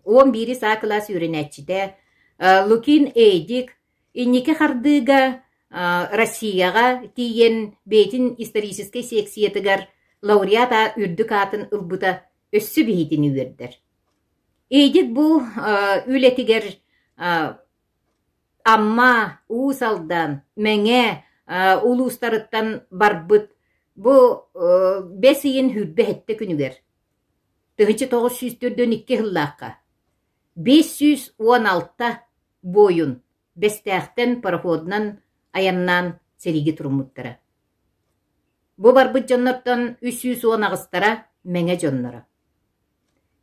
11 саа класс үйренәччите Лукин Эдик иннике хардыга Россияга тиен бейтин исторический секциятыгар лауреата үрдүк атын ылбыта өссү бихитини үйөрдер. Эдик бу үлетигер амма уусалдан меңе улустарыттан барбыт бу 5 ийин хүрбе хетте күнүгер. 1902 жыллаққа 516 бойын бестәқтен пароходнан аяннан сериги турмуттара. Бу барбыт жоннортон 310 ағыстара меңе жоннора.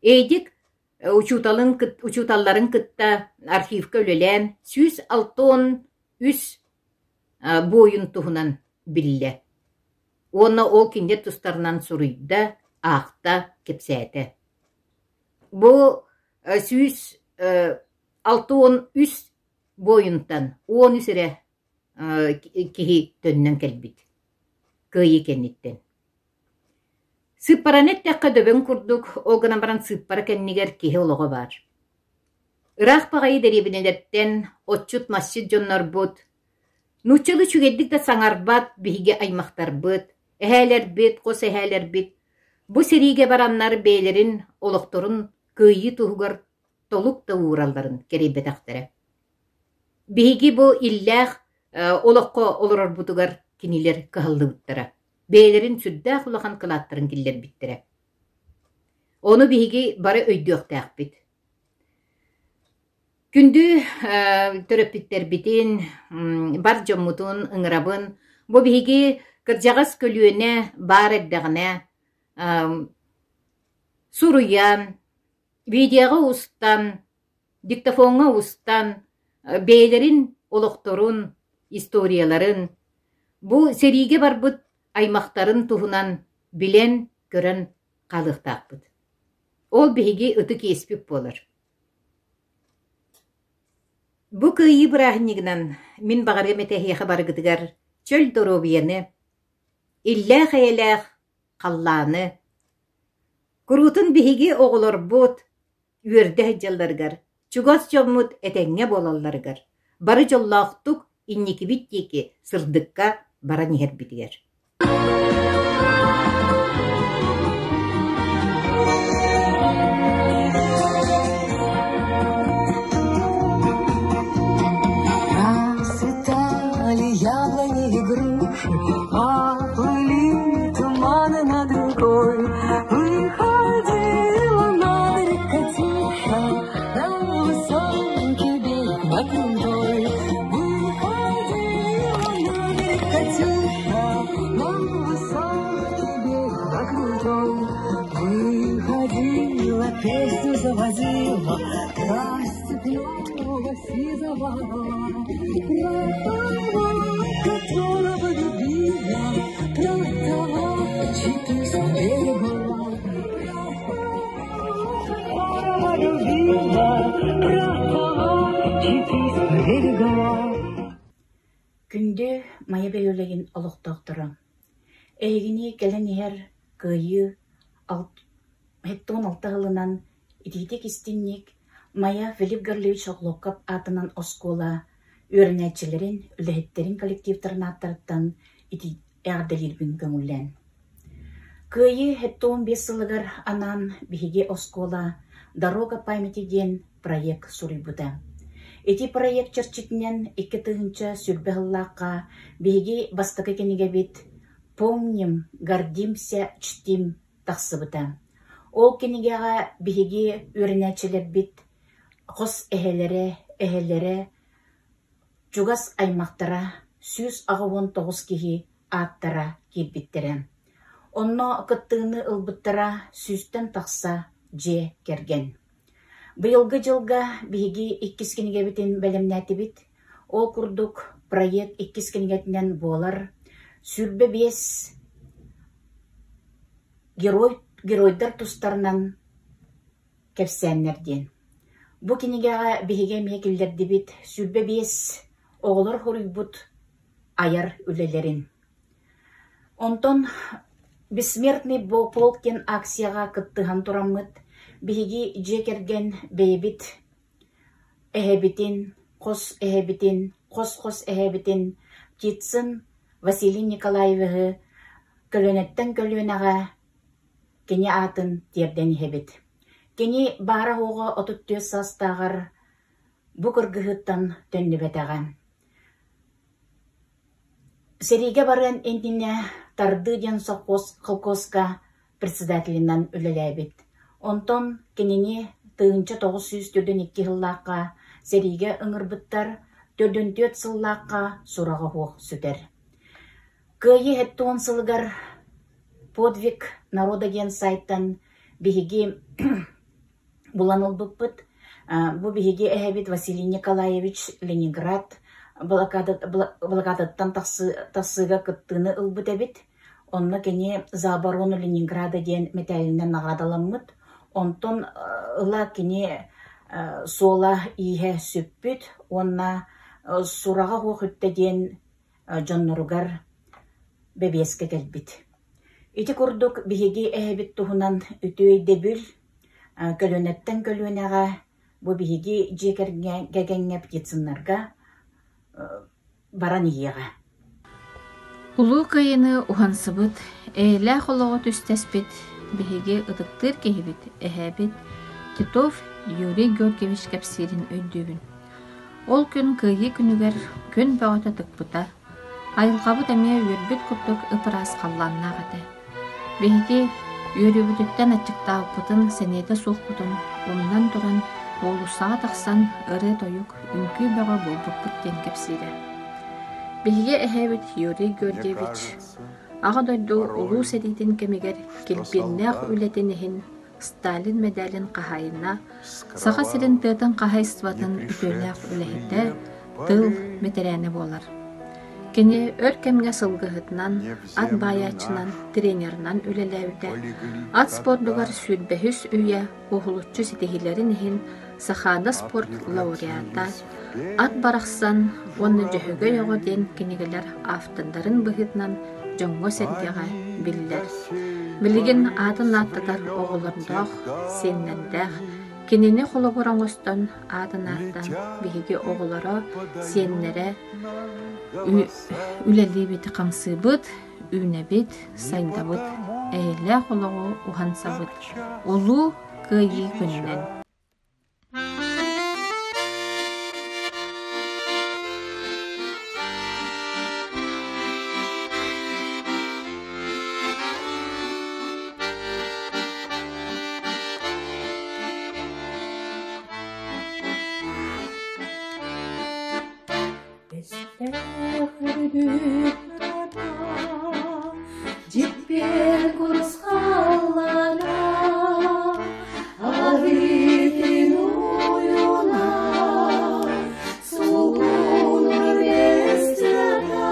Эйдик учуталларын кытта архивка өлелен 163 бойын туһунан билле. Оны ол кинде тустарынан суруйда аақта кепсәте. Бу 163 бойынтан 10 үсіре кихи төннен кәлбит. Күйі кенниттен. Сыппаранет тәққа дөбін күрдік, олғынан баран сыппара кәннігер кихи олығы бар. Ирақ бағайы дәребінелеттен отчут масчид жоннар бұд. Нучылы чүгеддік да саңарбат бігіге аймақтар бұд. Эһэлербит, қос эһэлербит. Бу сериге бараннар бейлерин, олокторун кыйы туһугар толук да ууралларын керейбетахтара. Биһиги бу иллях олокко олорорбутугар кинилер кыһыллыбыттара. Бейлерин сүддäэх улахан кылааттарын киллер биттера. Onu биһиги бары өйдүөхтээхпит. Күндү төрөппиттербитин, бар жоммутун ыңырабын, бу биһиги кырдьаҕас көлүөнэ баар эддэҕинэ, суруян, видеоға устан, диктофонға устан, бейлерин, олохторун, историяларын, бу сериге барбыт аймақтарын туһунан билен көрөн қалықтақпыт. Ол биһиги ыты кеспип болар. Бу кыйы бырахнигынан мин бағарга метехиэхэ баргытыгар чөл доробияны, иллэх эйлэх қалланы, курутун биһиги оҕолорбут үөрдэ жалларгар, чугас жоммут этеңҥэ болалларгар, бары жоллоохтук инникибит тики сырдыкка бара ниһэрбитигэр.
Расцветали яблони и груши, поплыли туманы над рекой. Выходила на берег Катюша, на высокий берег на крутой. Выходила на берег Катюша, на высокий берег на крутой. Выходила, песню заводила, про степного сизого, про которого любила, про того, чьи с берега, которого любила, про того, чьи с берега.
Күндө мая бөлөлеген олуқтақтыры. Эйгини келен ер кыйы хеттон алтағылынан ититек истинник Мая Филипп Гарлевич Оглоккап атынан оскола өрнәтчелерин, үлэхеттерин коллективтарын аттарыттан әғделербін көңіллен. Кыйы хеттон 5 сылыгар анан биһиге оскола «Дорога памяти» ден проект сурыйбыта. Эти проект черчитинен 2 тыгынча сүрбәһыллааққа биһиге бастакы кенеге бит «Помним, гордимся, чтим» тахсыбыта. Ол кенегеға биһиге өрнәтчелер бит қос эһелере, чугас аймақтара, 119 киһи ааттара кирбиттере. Онно кыттыыны ылбыттара 100-тен тахса же керген. Быйылгы жылга биһиги 2 кенеге битин бәлемнәти бит. Ол курдук проект 2 кенегетинен болар. Сүрбе 5 геройдар тустарынан кепсәннерден. Бу кинигага биһиге мекилдерди бит сүрбе 5 оголор хорuyбут аяр үлелерин. Онтон бессмертный полктен акцияга кыттыган тураммыт биһиги жекерген бейбит эһебитин, кос эһебитин Птицын Василий Николаевы көлөнеттен көлөнага кене атын терден эһебит. Кени бара хоға отут төс састағар бу кыргыһыттан төннүбетаган. Сериге барын энтине тарды ден сокос колкоска председателинан үлеләбит. Онтон кенени 1942 жыллаққа сериге ыңырбыттар 4 сыллаққа сурага хоқ сүтер. Кыйы хеттуон сылгар подвиг народа ген сайттан биһиги буланылбыппыт. Бу биһиги эһэбит Василий Николаевич Ленинград благодаттан тахсыга кыттыны ылбыт эбит. Онна кене за оборону Ленинграда ден металлинен наградаламмыт. Онтон ыла кене сола иһэ сүппүт. Онна сурага хохүтте ден жонноругар бебеске келбит. Ити курдук биһиги эһэбит туһунан үтүөй дебүл көлөнеттен көлөнага бу биһиги жекергегеңе птицыннарга баран иега.
Улуу кайыны ухансыбыт, эйлә холоғы түстәспит, беһиге ыдыктыр кehibit, эһәбит, Титов Юрий Георгиевич кәпсирин өйдүбүн. Ол күн кыйы күнүгер күн бағыта тыкпыта, айылғабыт әмия үрбіт күрдік ыпырас қалланнағыды. Беһиге үйрүбүтүттен ачыктаа пытын сенеті соқпытын, оннан туран олусаға тақсан ыры тойук үнкүй баға болбық бүттен кәпсире. Беһиге эһәбит Юрий Георгиевич аға дойду улуу сәритін кемегер келбеннәқ үлетенехін Сталин медалин қахайына, саға сирин тыытын қахайстватын үтөләқ үләхетті тыл метерәні болар. Кені өр кемге сылғығытынан, ат баячынан, тренерынан үлеләуді, ат спордугар сүрбәхіс үйе оғылытчы сетехилерін ехін сахада спорт лауреата, ат барақсан, оны жөһігі yoғы ден кенегелер автындарын бұғытынан жоңғы сәргеға білдер. Билигин атын аттатар оғылырдақ, сеннендәқ, кенені қолы бұраңыстан атын аттан бігіге оғылары сеннері үләлі беті қамсы бұд, үйне бет, сайда бұд, әйлі қолығы ұғанса бұд, ұлу күйі күннен.
Җитпе курсаллара, агытын уюна, сулунур эстеда,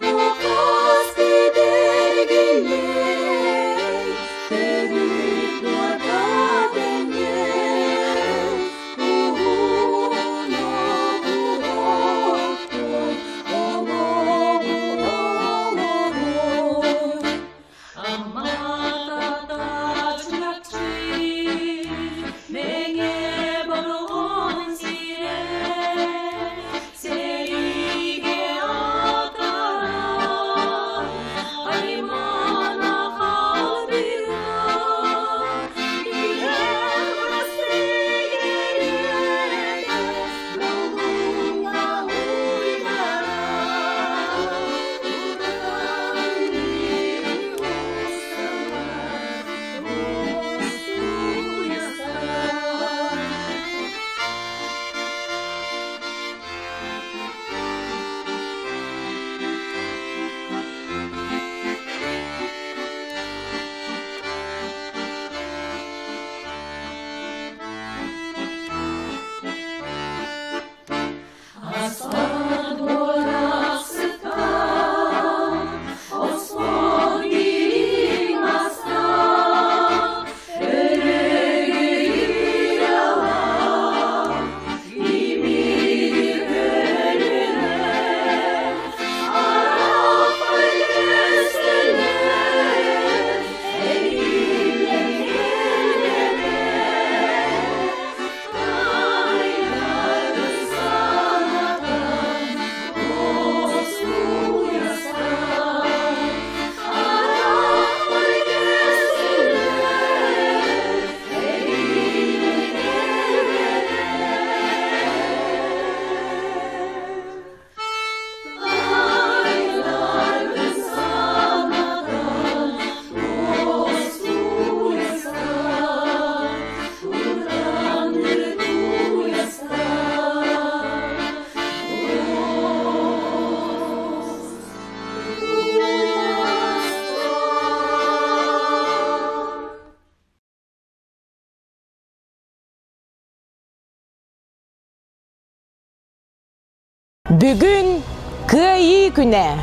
окас кедергилей, терит ватаденге,
Бүгін күйі күне.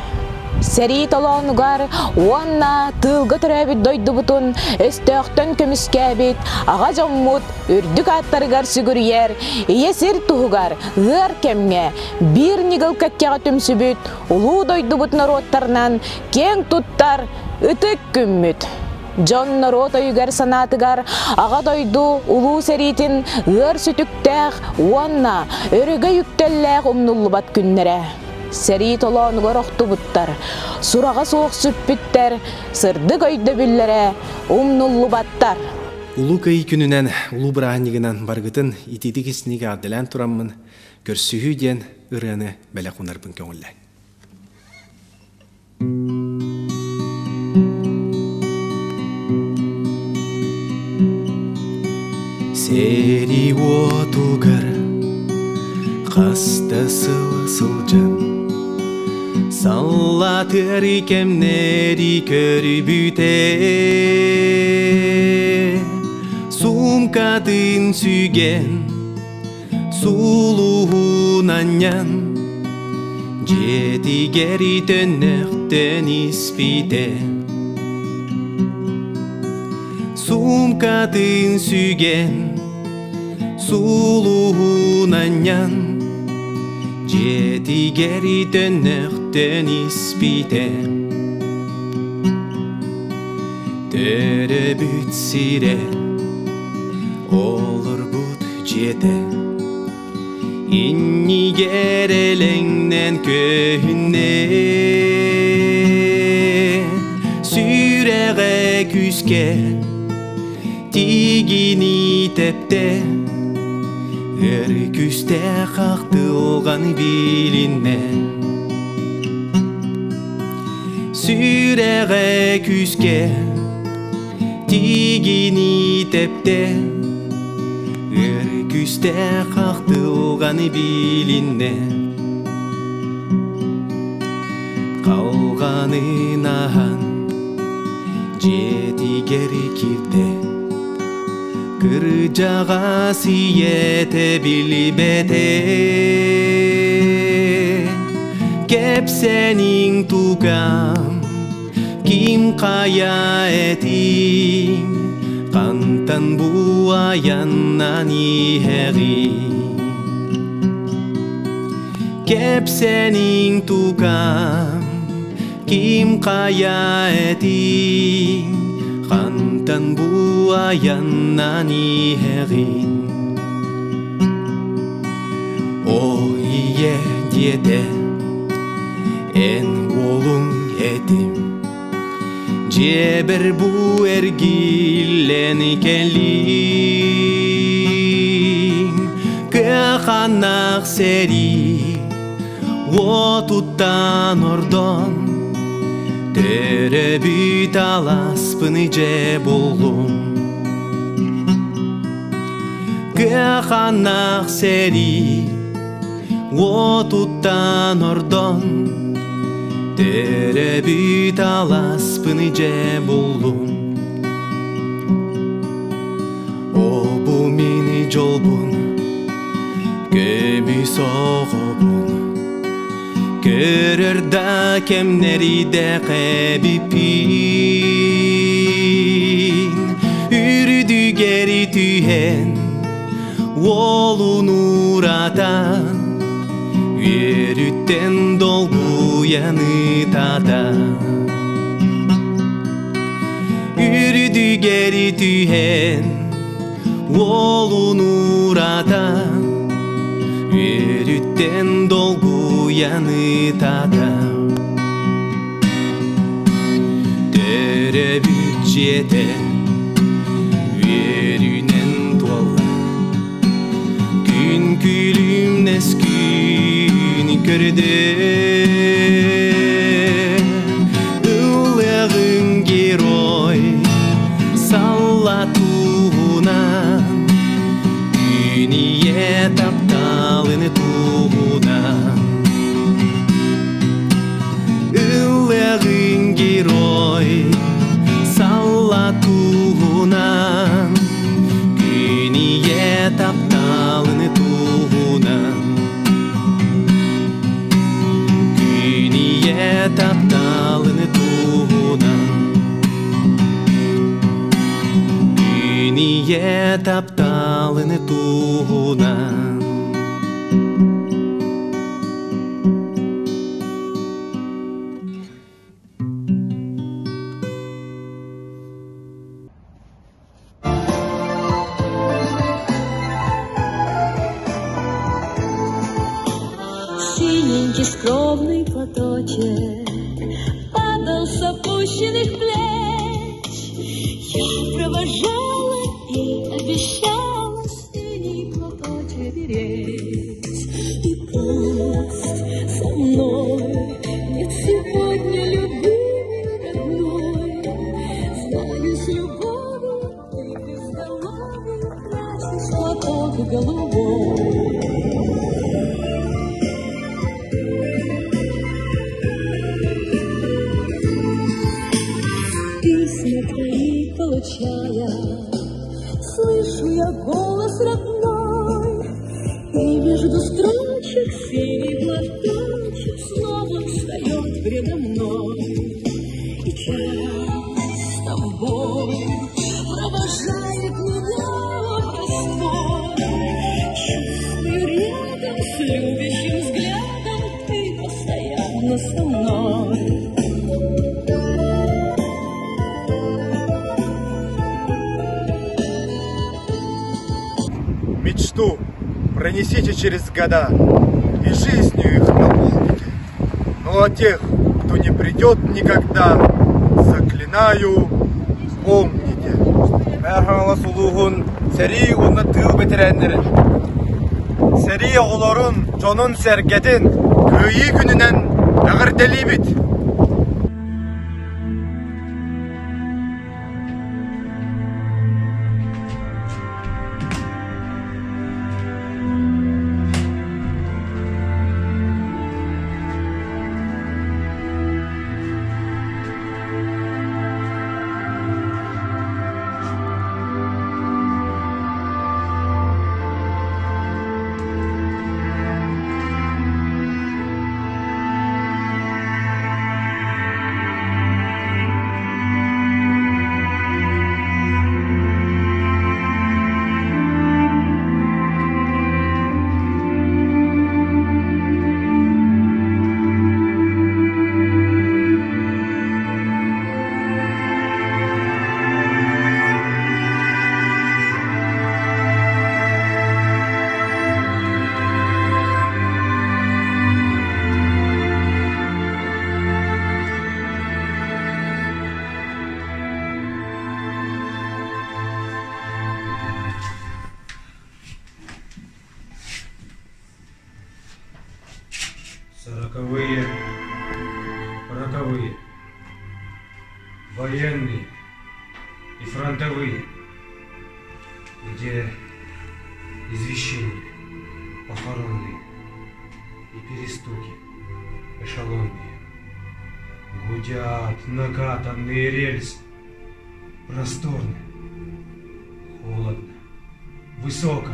Сәрит олонугар уанна тылғы түрәбіт дойды бұтын өстөқтен көміскәбіт, аға жоммут үрдік аттарығар сүгірер, иесір тұғығар ғыр кемге бір нигіл көккеға түмсібіт, ұлу дойды бұтын роттарынан кен тұттар үтік күмміт. Жон народ ойгар санатыгар аға дойду улуу сәритин ғыр сүтүктәқ уанна өрігі юктелләқ умнуллубат күннере. сери толонугар охтубуттар, сурага соох сүппүттер, сырдык өйдөбүллере умнуллубаттар.
Улуу кыйы күнүнен улуу бырааһыннигинан баргытын итити кисниге адделен тураммын, көрсүһүү диэн ырыаны бэле кунарбын көңүллэ. Сери отугар хаста сылжан саллатыр кемнери көрбүте сумкатын сүйген сулуунаньян жетигери төннөктөн испите сумкатын сүйген сулуунаньян жетигери төннөктөн испите төрөбүт сире олорбут жете иннигер элеңнен көһүнне сүреге күске тигини тепте өр күстэ кактылган билинне сүреге күске тигини тепте өр күстэ кактылган билинне калганынан жетигери кирде кыржага сиете билбете кепсенин тукам ким кая этиң кантан буаяннан ихери кепсенин тукам ким кая этиң кантан буаяннан ихерин о ие диете эн олуң этим жебер бу эргилен келим каханак сери отуттан ордон төрөбүт аласпын же болдум каханак сери отуттан ордон төрөбүт аласпын же болдум обу мени жолбун көмүс огобун көрөр да кемнериде кебипин үрдүгери түйен олун урата өрүттен долгуяны тата үрдүгери түйен олун урата өрүттен долгуяны тата төрөбүт жете өрүнен туалла күн күлүмнес күн көрдө ылыгың герой саллатуунан күние тапталын туунан ылыгың герой саллатуунан күние тапталын туунан күние тапталын туунан күние тапталын туунан
Синин и скромный платочек падал с опущенных плеч. Я провожала и обещала синий платочек беречь. И пусть со мной нет сегодня любви родной, знаю, с любовью ты безголовый прячешь платок голубой. Письма твои получая, слышу я голос родной, и между строчек синий платочек снова встает предо мной. И час с тобой провожает меня Господь. Чувствую рядом с любящим взглядом ты постоянно со мной.
Мечту пронесите через года и жизнью их наполните. Ну а тех, кто не придет никогда, заклинаю, помните.
Мәрхәмәлі сулуғын сәрі ұны тыл бетерәндірін. Сәрі оғыларын жонын сәргетін көйі күнінен әғірделі бит.
Сороковые, роковые, военные и фронтовые, где извещения похоронные и перестуки эшелонные, гудят накатанные рельсы, просторно, холодно, высоко,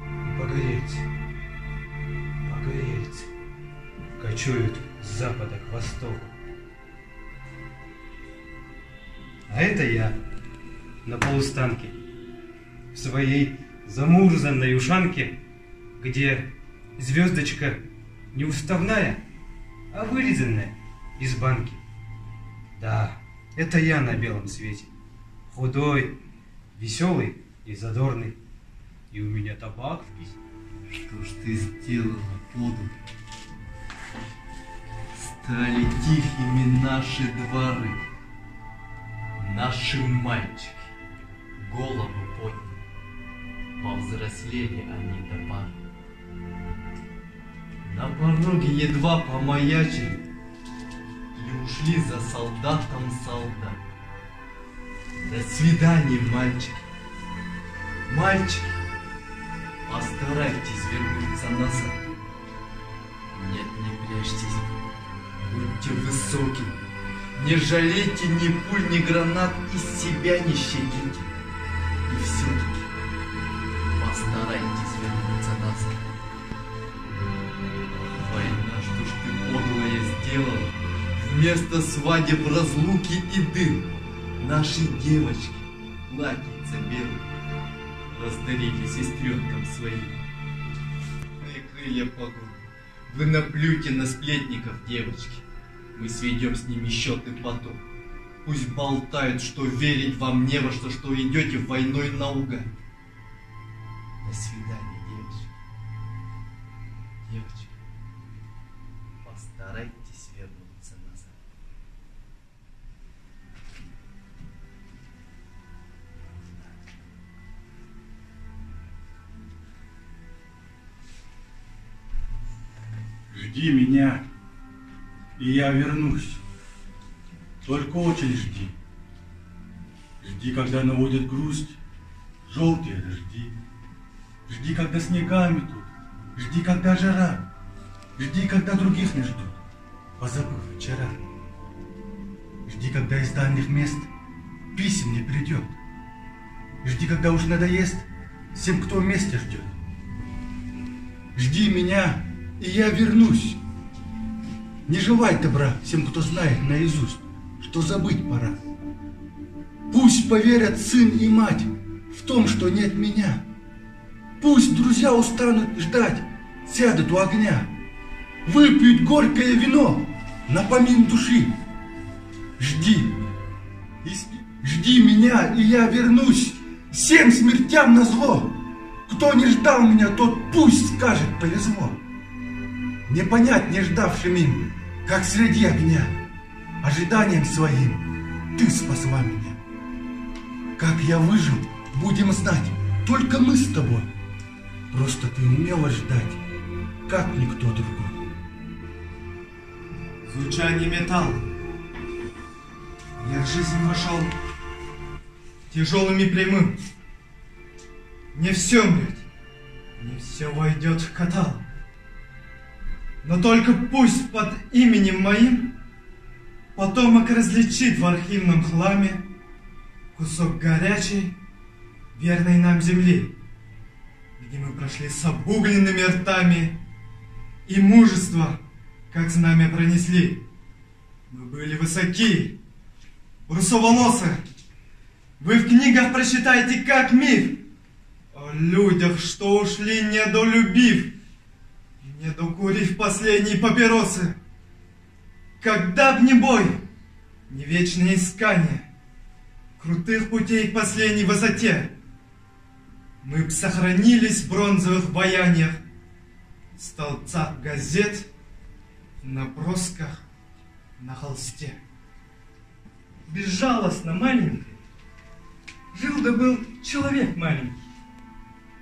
и погорельцы, кочуют с запада к востоку. А это я на полустанке, в своей замурзанной ушанке, где звездочка не уставная, а вырезанная из банки. Да, это я на белом свете, худой, веселый и задорный. И у меня табак в кисти.
Что ж ты сделала, подруга? Стали тихими наши дворы, наши мальчики, головы подняли, повзрослели они до пары. На пороге едва помаячили и ушли за солдатом солдат. До свидания, мальчики. Мальчики, постарайтесь вернуться назад. Нет, не прячьтесь. Будьте высокими, не жалейте ни пуль, ни гранат, и себя не щадите. И все-таки постарайтесь вернуться назад. Война, что ж ты подлая сделала? Вместо свадеб, разлуки и дым наши девочки, платьица белые, раздарили сестренкам своим. Мои крылья погубят. Вы наплюйте на сплетников, девочки. Мы сведем с ними счеты потом. Пусть болтают, что верить вам не во что, что идете войной наугад. До свидания, девочки. Девочки,
Жди меня, и я вернусь. Только очень жди. Жди, когда наводят грусть желтые дожди. Жди, когда снега метут. Жди, когда жара. Жди, когда других не ждут, позабыв вчера. Жди, когда из дальних мест писем не придет. Жди, когда уж надоест всем, кто вместе ждет. Жди меня, и я вернусь. Не желай добра всем, кто знает наизусть, что забыть пора. Пусть поверят сын и мать в том, что нет меня. Пусть друзья устанут ждать, сядут у огня, выпьют горькое вино на помин души. Жди, жди меня, и я вернусь всем смертям назло. Кто не ждал меня, тот пусть скажет, повезло. Не понять не ждавшим им, как среди огня, ожиданием своим ты спасла меня. Как я выжил, будем знать только мы с тобой. Просто ты умела ждать, как никто другой.
Звучание металла. Я в жизнь вошел тяжелым и прямым. Не все умрет, не все войдет в каталог. Но только пусть под именем моим потомок различит в архивном хламе кусок горячей, верной нам земли, где мы прошли с обугленными ртами и мужество, как знамя, пронесли. Мы были высоки, русоволосы. Вы в книгах прочитайте, как миф о людях, что ушли, недолюбив, не докурив последние папиросы. Когда б не бой, не вечное искание крутых путей к последней высоте, мы б сохранились в бронзовых баяниях, в столбцах газет, в набросках на холсте. Безжалостно маленький жил да был человек маленький.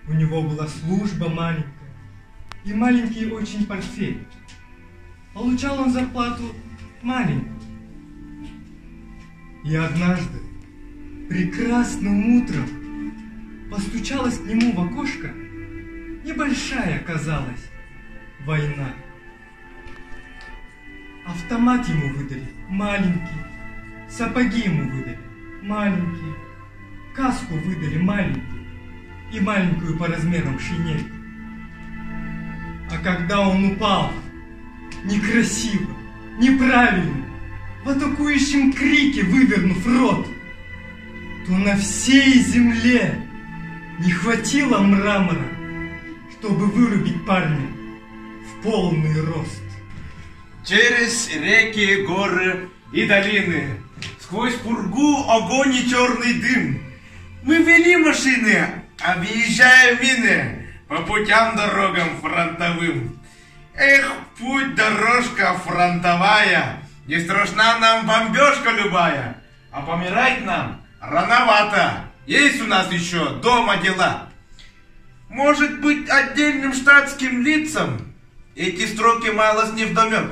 У него была служба маленькая и маленький очень портфель. Получал он зарплату маленькую. И однажды, прекрасным утром, постучалась к нему в окошко небольшая, казалось, война. Автомат ему выдали маленький, сапоги ему выдали маленькие, каску выдали маленькую и маленькую по размерам шинель. А когда он упал, некрасиво, неправильно, в атакующем крике вывернув рот, то на всей земле не хватило мрамора, чтобы вырубить парня в полный рост.
Через реки, горы и долины, сквозь пургу, огонь и черный дым, мы вели машины, объезжая мины по путям, дорогам фронтовым. Эх, путь, дорожка фронтовая, не страшна нам бомбежка любая, а помирать нам рановато, есть у нас еще дома дела. Может быть, отдельным штатским лицам эти строки малость невдомек.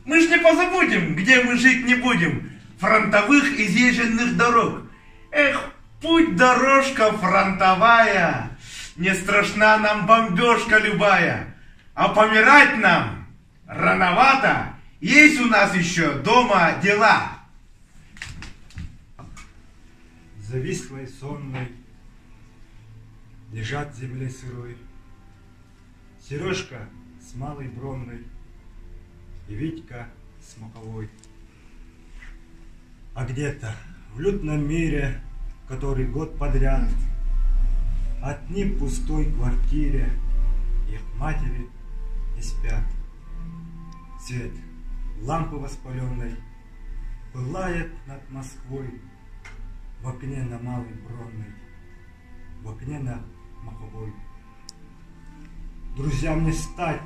Мы ж не позабудем, где мы жить не будем, фронтовых изъезженных дорог. Эх, путь, дорожка фронтовая, не страшна нам бомбежка любая, а помирать нам рановато, есть у нас еще дома дела.
Завислой сонной лежат в земле сырой Сережка с малой бронной и Витька с Маковой. А где-то в лютном мире, который год подряд, одни в пустой квартире их матери не спят. Свет лампы воспаленной пылает над Москвой, в окне на Малой Бронной, в окне на Маховой. Друзьям не стать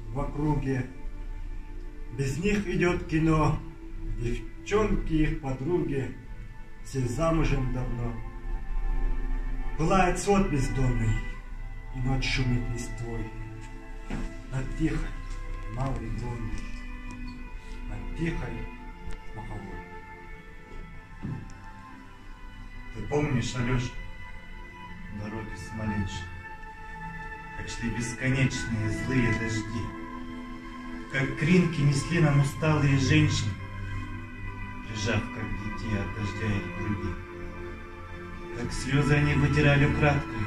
в округе, без них идет кино, девчонки их подруги, все замужем давно. Пылает сот бездонный, и ночь шумит листвой. Но тихо, малой горы над Пехой маховой. Ты помнишь, Алеша, дороги Смоленщины, как шли бесконечные злые дожди, как кринки несли нам усталые женщины, прижав, как детей от дождя их груди, как слезы они вытирали украдкой,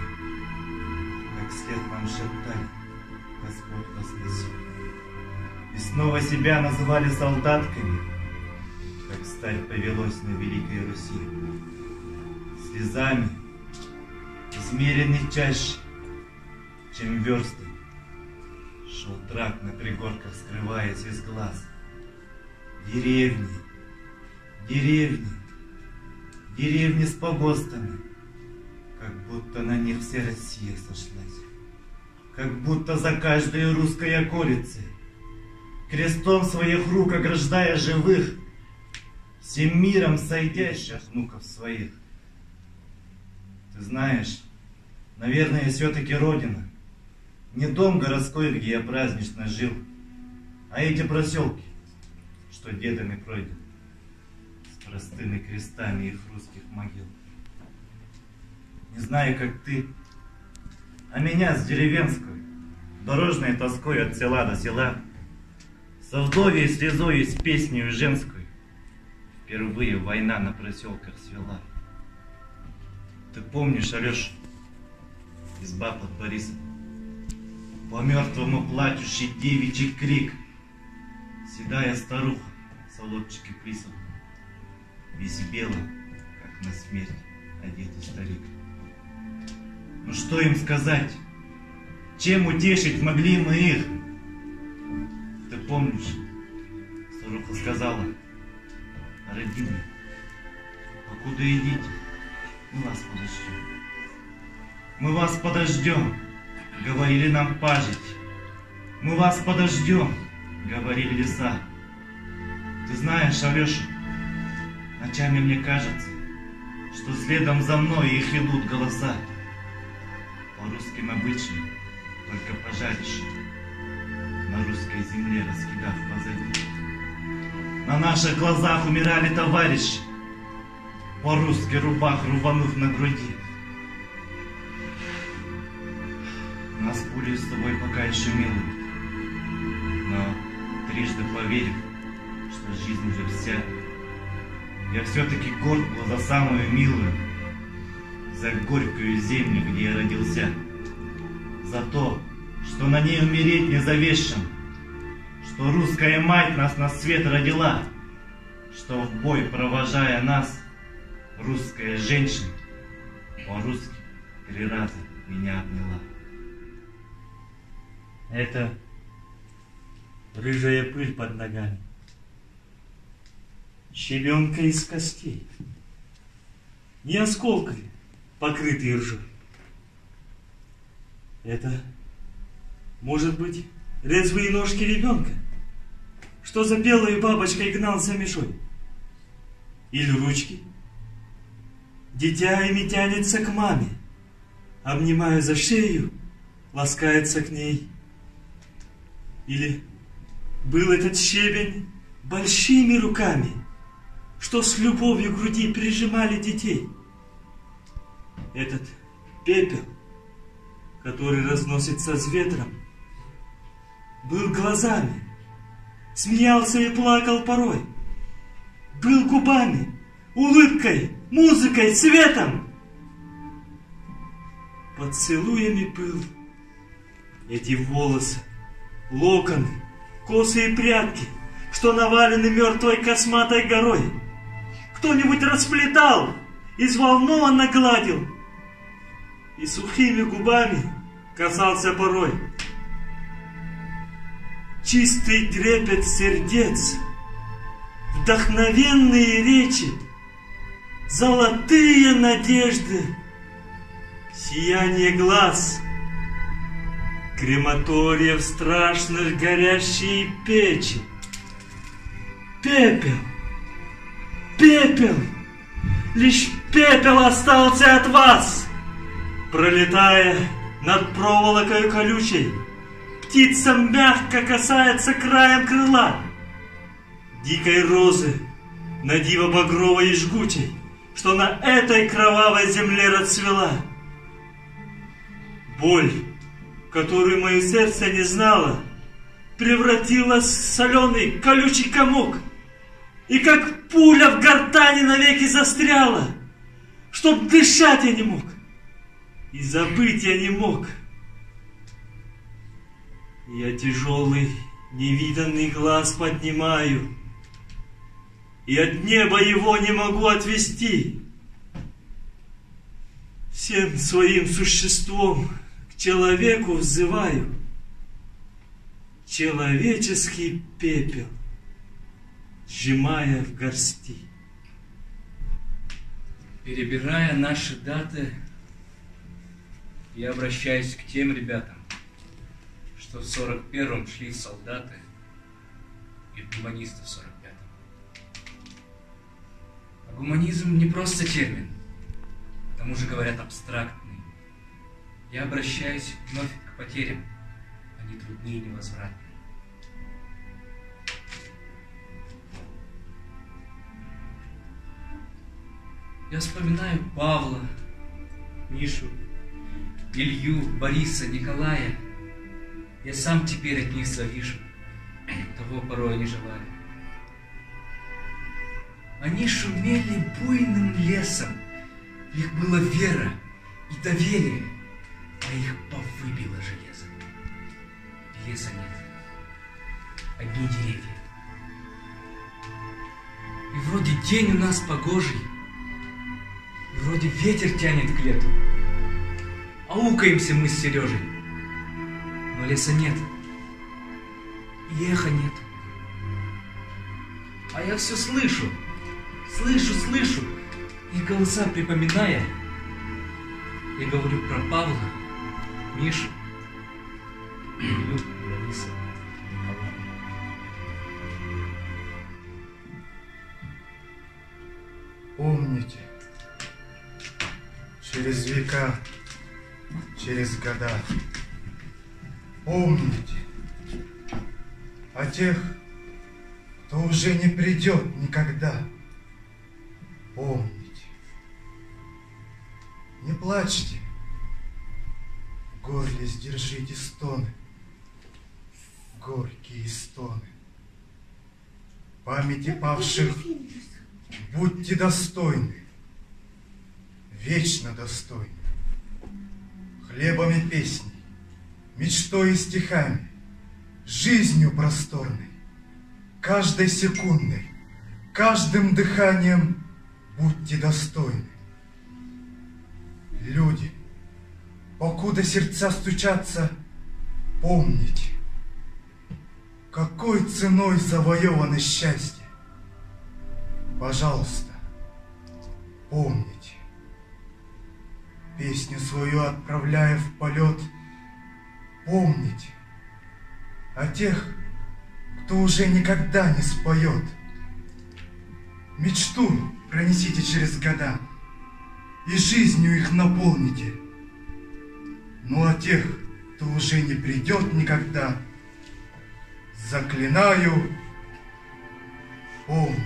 как след нам шептали: Господь воскресил. И снова себя называли солдатками, как сталь повелось на Великой Руси. Слезами измеренный чаще, чем версты, шел трак на пригорках, скрываясь из глаз. Деревни, деревни, деревни с погостами, как будто на них вся Россия сошлась, как будто за каждой русской околицей, крестом своих рук ограждая живых, всем миром сойдящих внуков своих. Ты знаешь, наверное, все-таки родина, не дом городской, где я празднично жил, а эти проселки, что дедами пройдены, с простыми крестами их русских могил. Не знаю, как ты, а меня с деревенской, дорожной тоской от села до села, со вдовьей слезой и с песнею женской, впервые война на проселках свела. Ты помнишь, Алеша, изба под Борисом, по мертвому плачущий девичий крик, седая старуха, солодчики присом, весь белым, как на смерть одетый старик. Ну что им сказать? Чем утешить могли мы их? Ты помнишь, старуха сказала: родимые, покуда идите, мы вас подождем. Мы вас подождем, говорили нам пажить. Мы вас подождем, говорили леса. Ты знаешь, Алеша, ночами мне кажется, что следом за мной их ведут голоса. По русским обычаям только пожаришь, на русской земле раскидав позади. На наших глазах умирали товарищи, по-русски рубах рубанув на груди. Нас пули с тобой пока еще милуют, но трижды поверив, что жизнь уже вся, я все-таки горд был за самую милую, за горькую землю, где я родился, за то, что на ней умереть не завешен, что русская мать нас на свет родила, что в бой, провожая нас, русская женщина по-русски 3 раза меня обняла.
Это рыжая пыль под ногами, щебенка из костей, не осколками, покрытые ржой. Это, может быть, резвые ножки ребенка, что за белой бабочкой гнался мешой. Или ручки. Дитя ими тянется к маме, обнимая за шею, ласкается к ней. Или был этот щебень большими руками, что с любовью к груди прижимали детей. Этот пепел, который разносится с ветром, был глазами, смеялся и плакал порой, был губами, улыбкой, музыкой, светом. Поцелуями был эти волосы, локоны, косы и прядки, что навалены мертвой косматой горой. Кто-нибудь расплетал и взволнованно гладил, и сухими губами касался порой. Чистый трепет сердец, вдохновенные речи, золотые надежды, сияние глаз, крематориев страшных горящие печи. Пепел, пепел, лишь пепел остался от вас, пролетая над проволокой колючей. птица мягко касается краем крыла дикой розы, на диво багровой и жгучей, что на этой кровавой земле расцвела. Боль, которую мое сердце не знало, превратилась в соленый колючий комок, и как пуля в гортани навеки застряла, чтоб дышать я не мог, и забыть я не мог. Я тяжелый, невиданный глаз поднимаю, и от неба его не могу отвести. Всем своим существом к человеку взываю человеческий пепел, сжимая в горсти.
Перебирая наши даты, я обращаюсь к тем ребятам, что в 41-м шли солдаты и гуманисты в 45-м. А гуманизм не просто термин, к тому же говорят абстрактный. Я обращаюсь вновь к потерям, они трудны и невозвратны. Я вспоминаю Павла, Мишу, Илью, Бориса, Николая. Я сам теперь от них завишу, того порой не желаю. Они шумели буйным лесом, в них была вера и доверие, а их повыбило железом. Леса нет, одни деревья. И вроде день у нас погожий, и вроде ветер тянет к лету. Аукаемся мы с Сережей, но леса нет, и эха нет. А я все слышу, и голоса припоминая, я говорю про Павла, Мишу, Илью, Бориса, Николая.
Помните, через века, через года, помните о тех, кто уже не придет никогда. Помните, не плачьте, в горле сдержите стоны, горькие стоны. Памяти павших будьте достойны, вечно достойны. Хлебом и песней, мечтой и стихами, жизнью просторной, каждой секундой, каждым дыханием будьте достойны. Люди, покуда сердца стучатся, помните, какой ценой завоевано счастье. Пожалуйста, помните. Песню свою отправляя в полет, помните о тех, кто уже никогда не споет. Мечту пронесите через года и жизнью их наполните. Ну а тех, кто уже не придет никогда, заклинаю, помните.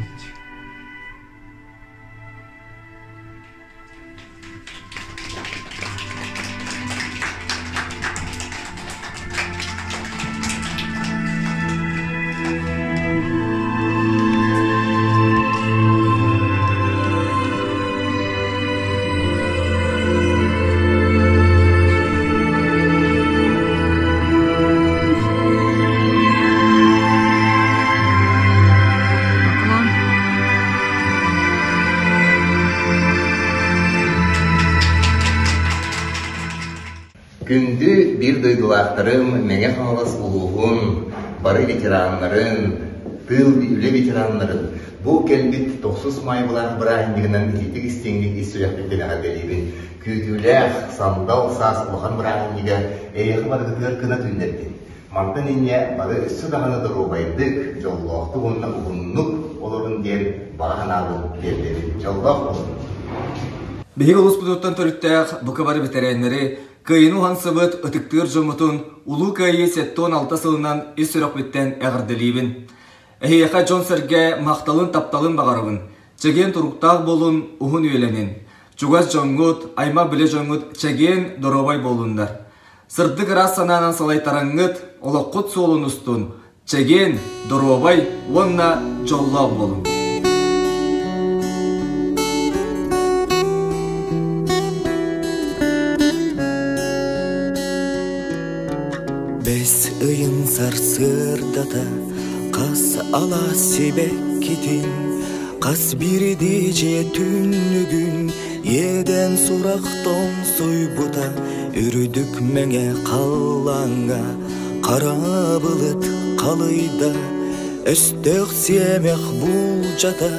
Күнді бір дойдулақтарым мәне қаңылас ұлығын, бары ветеранларын, тыл үлі ветеранларын, бұл кәлбет 90 май бұлақ бірағындығынан етік істеңдік исуяқ беттен ағаделейбін. Күйтіләқ, сандал, сас, ұлған бірағындыға әйеқі барғытығыр кына түндерден. Мантан ене бары үсі дағаны дұрубайдық, жоллақты онына ұғыннық олығын дер бағанағын бердері. Жоллақ олығын.
Биһиги улус будуттан төрүттәк бу кабары ветеринары
Кыйыну хансыбыт ытыктыр жомутун улу кайы 76 сылынан ис сөрөкбіттен әғірділейбін. Әйеқа Джон Серге мақталын тапталын бағарыбын. Чеген тұруқтақ болун ухун үйеленин. Чугас жоңгут, айма біле жоңгут чеген доробай болундар. Сырдык рас сананан салайтараңыт, олоққут солун устун. Чеген доробай онна жоллау болун.
Бес ыйын сарсырдата, қас ала себек кетин, қас бирди же түнүгүн, еден сурақтон суйбута, үрүдүк меңе қаллаңа, қара былыт қалыйда, өстөк семех бул жата,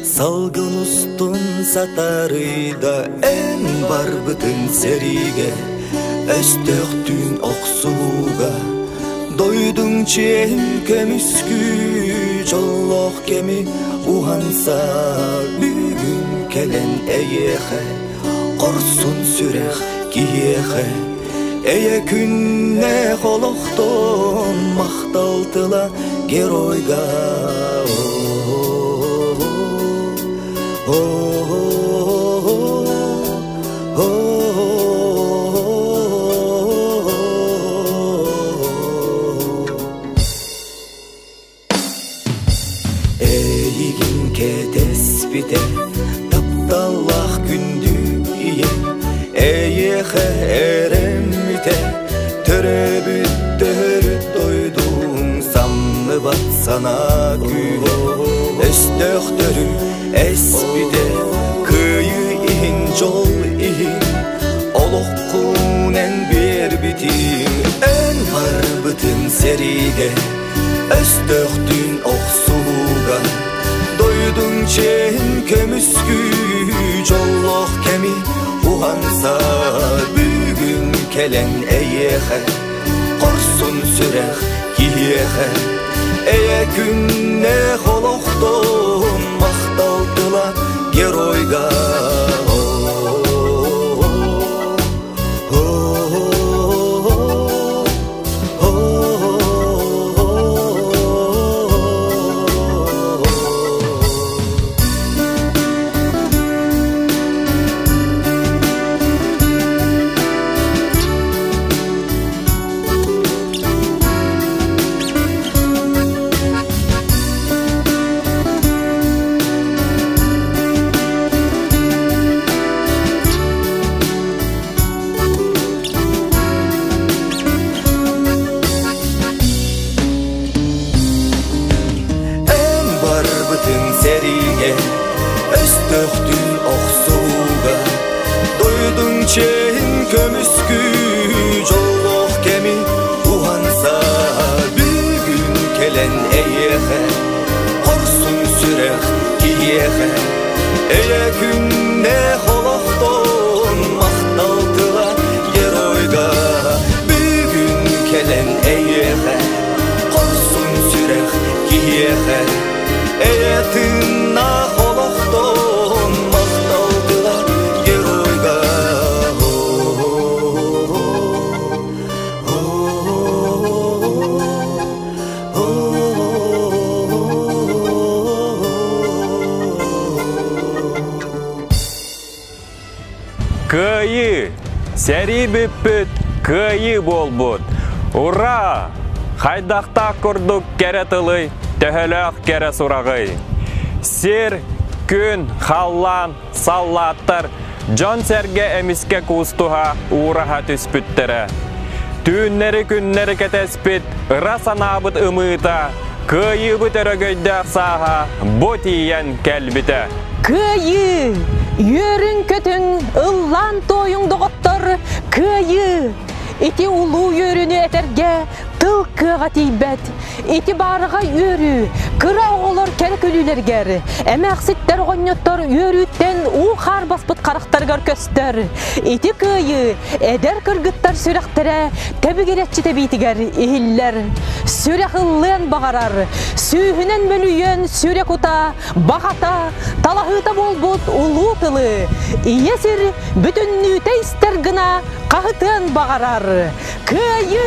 салгын устун сатарыйда, эн бар бытын сериге, өстөк түн оксууга, дойдың чейін көміскү, жоллоқ кеми уғанса, бүгін келен әйеқе, қорсын сүрех киеқе, әйе күнне қолоқтон мақталтыла геройға. Тапталлах күнді ие, әйеқе әреммите, төрөбүттөр дойдуң самны батсана күйе, өстөқтөрү әспите, күйі иін жол иін, олоққунен бер битин, өн бар бытын сериге, өстөқтүн оқсуға, дойдың чейін көміскү, жоллоқ кеми уғанса, бүгін келен әйеқе, қорсын сүрех киеқе, әйе күнне қолоқтон мақталтыла геройға. Өстөктүн оксууга, дойдың чейин көмүскү, жоллоқ кеми уғанса, бүгүн келен әйеқе, қорсын сүрех киеқе, әйе күнне қолоқтон мақталтыла геройға, бүгүн келен әйеқе, қорсын сүрех киеқе, әйе тынна қолоқтон мақталтыла геройға.
Кыйы, сәри бүппіт, кыйы болбут. Ура! Хайдақта күрдік кәрі тылы, төхілік кәрі сұрағы. Сер, күн, халлан, саллаттар, Джон Серге әміске кустуға ураға түспіттірі. Түннері күннері кәтәспіт, ыра санабыт ымыта, кыйы бұт өрігөйдәк саға, бұт иен кәлбіті.
Кыйы, үйерін көтің, ыллан тойың доғыттыр, кыйы. Ити улу үйеріні әтерге, тыл кыға тейбәт, ити барыға үйері, кыра оғылыр кәркілілергер, әмәқсіттер ғоньоттар үйеріттен ұқар баспыт қарықтарғар көстер. Ити кыйы, әдер кыргыттар сүрәқтірі, тәбігеретші тәбейтігер ehiller, sürek ıllıyan bağarar, sühünen bölüyen sürek uta, bağata, talahıta bol bot ulu tılı, iyesir bütünlüte ister gına, қағытын бағарар күйі.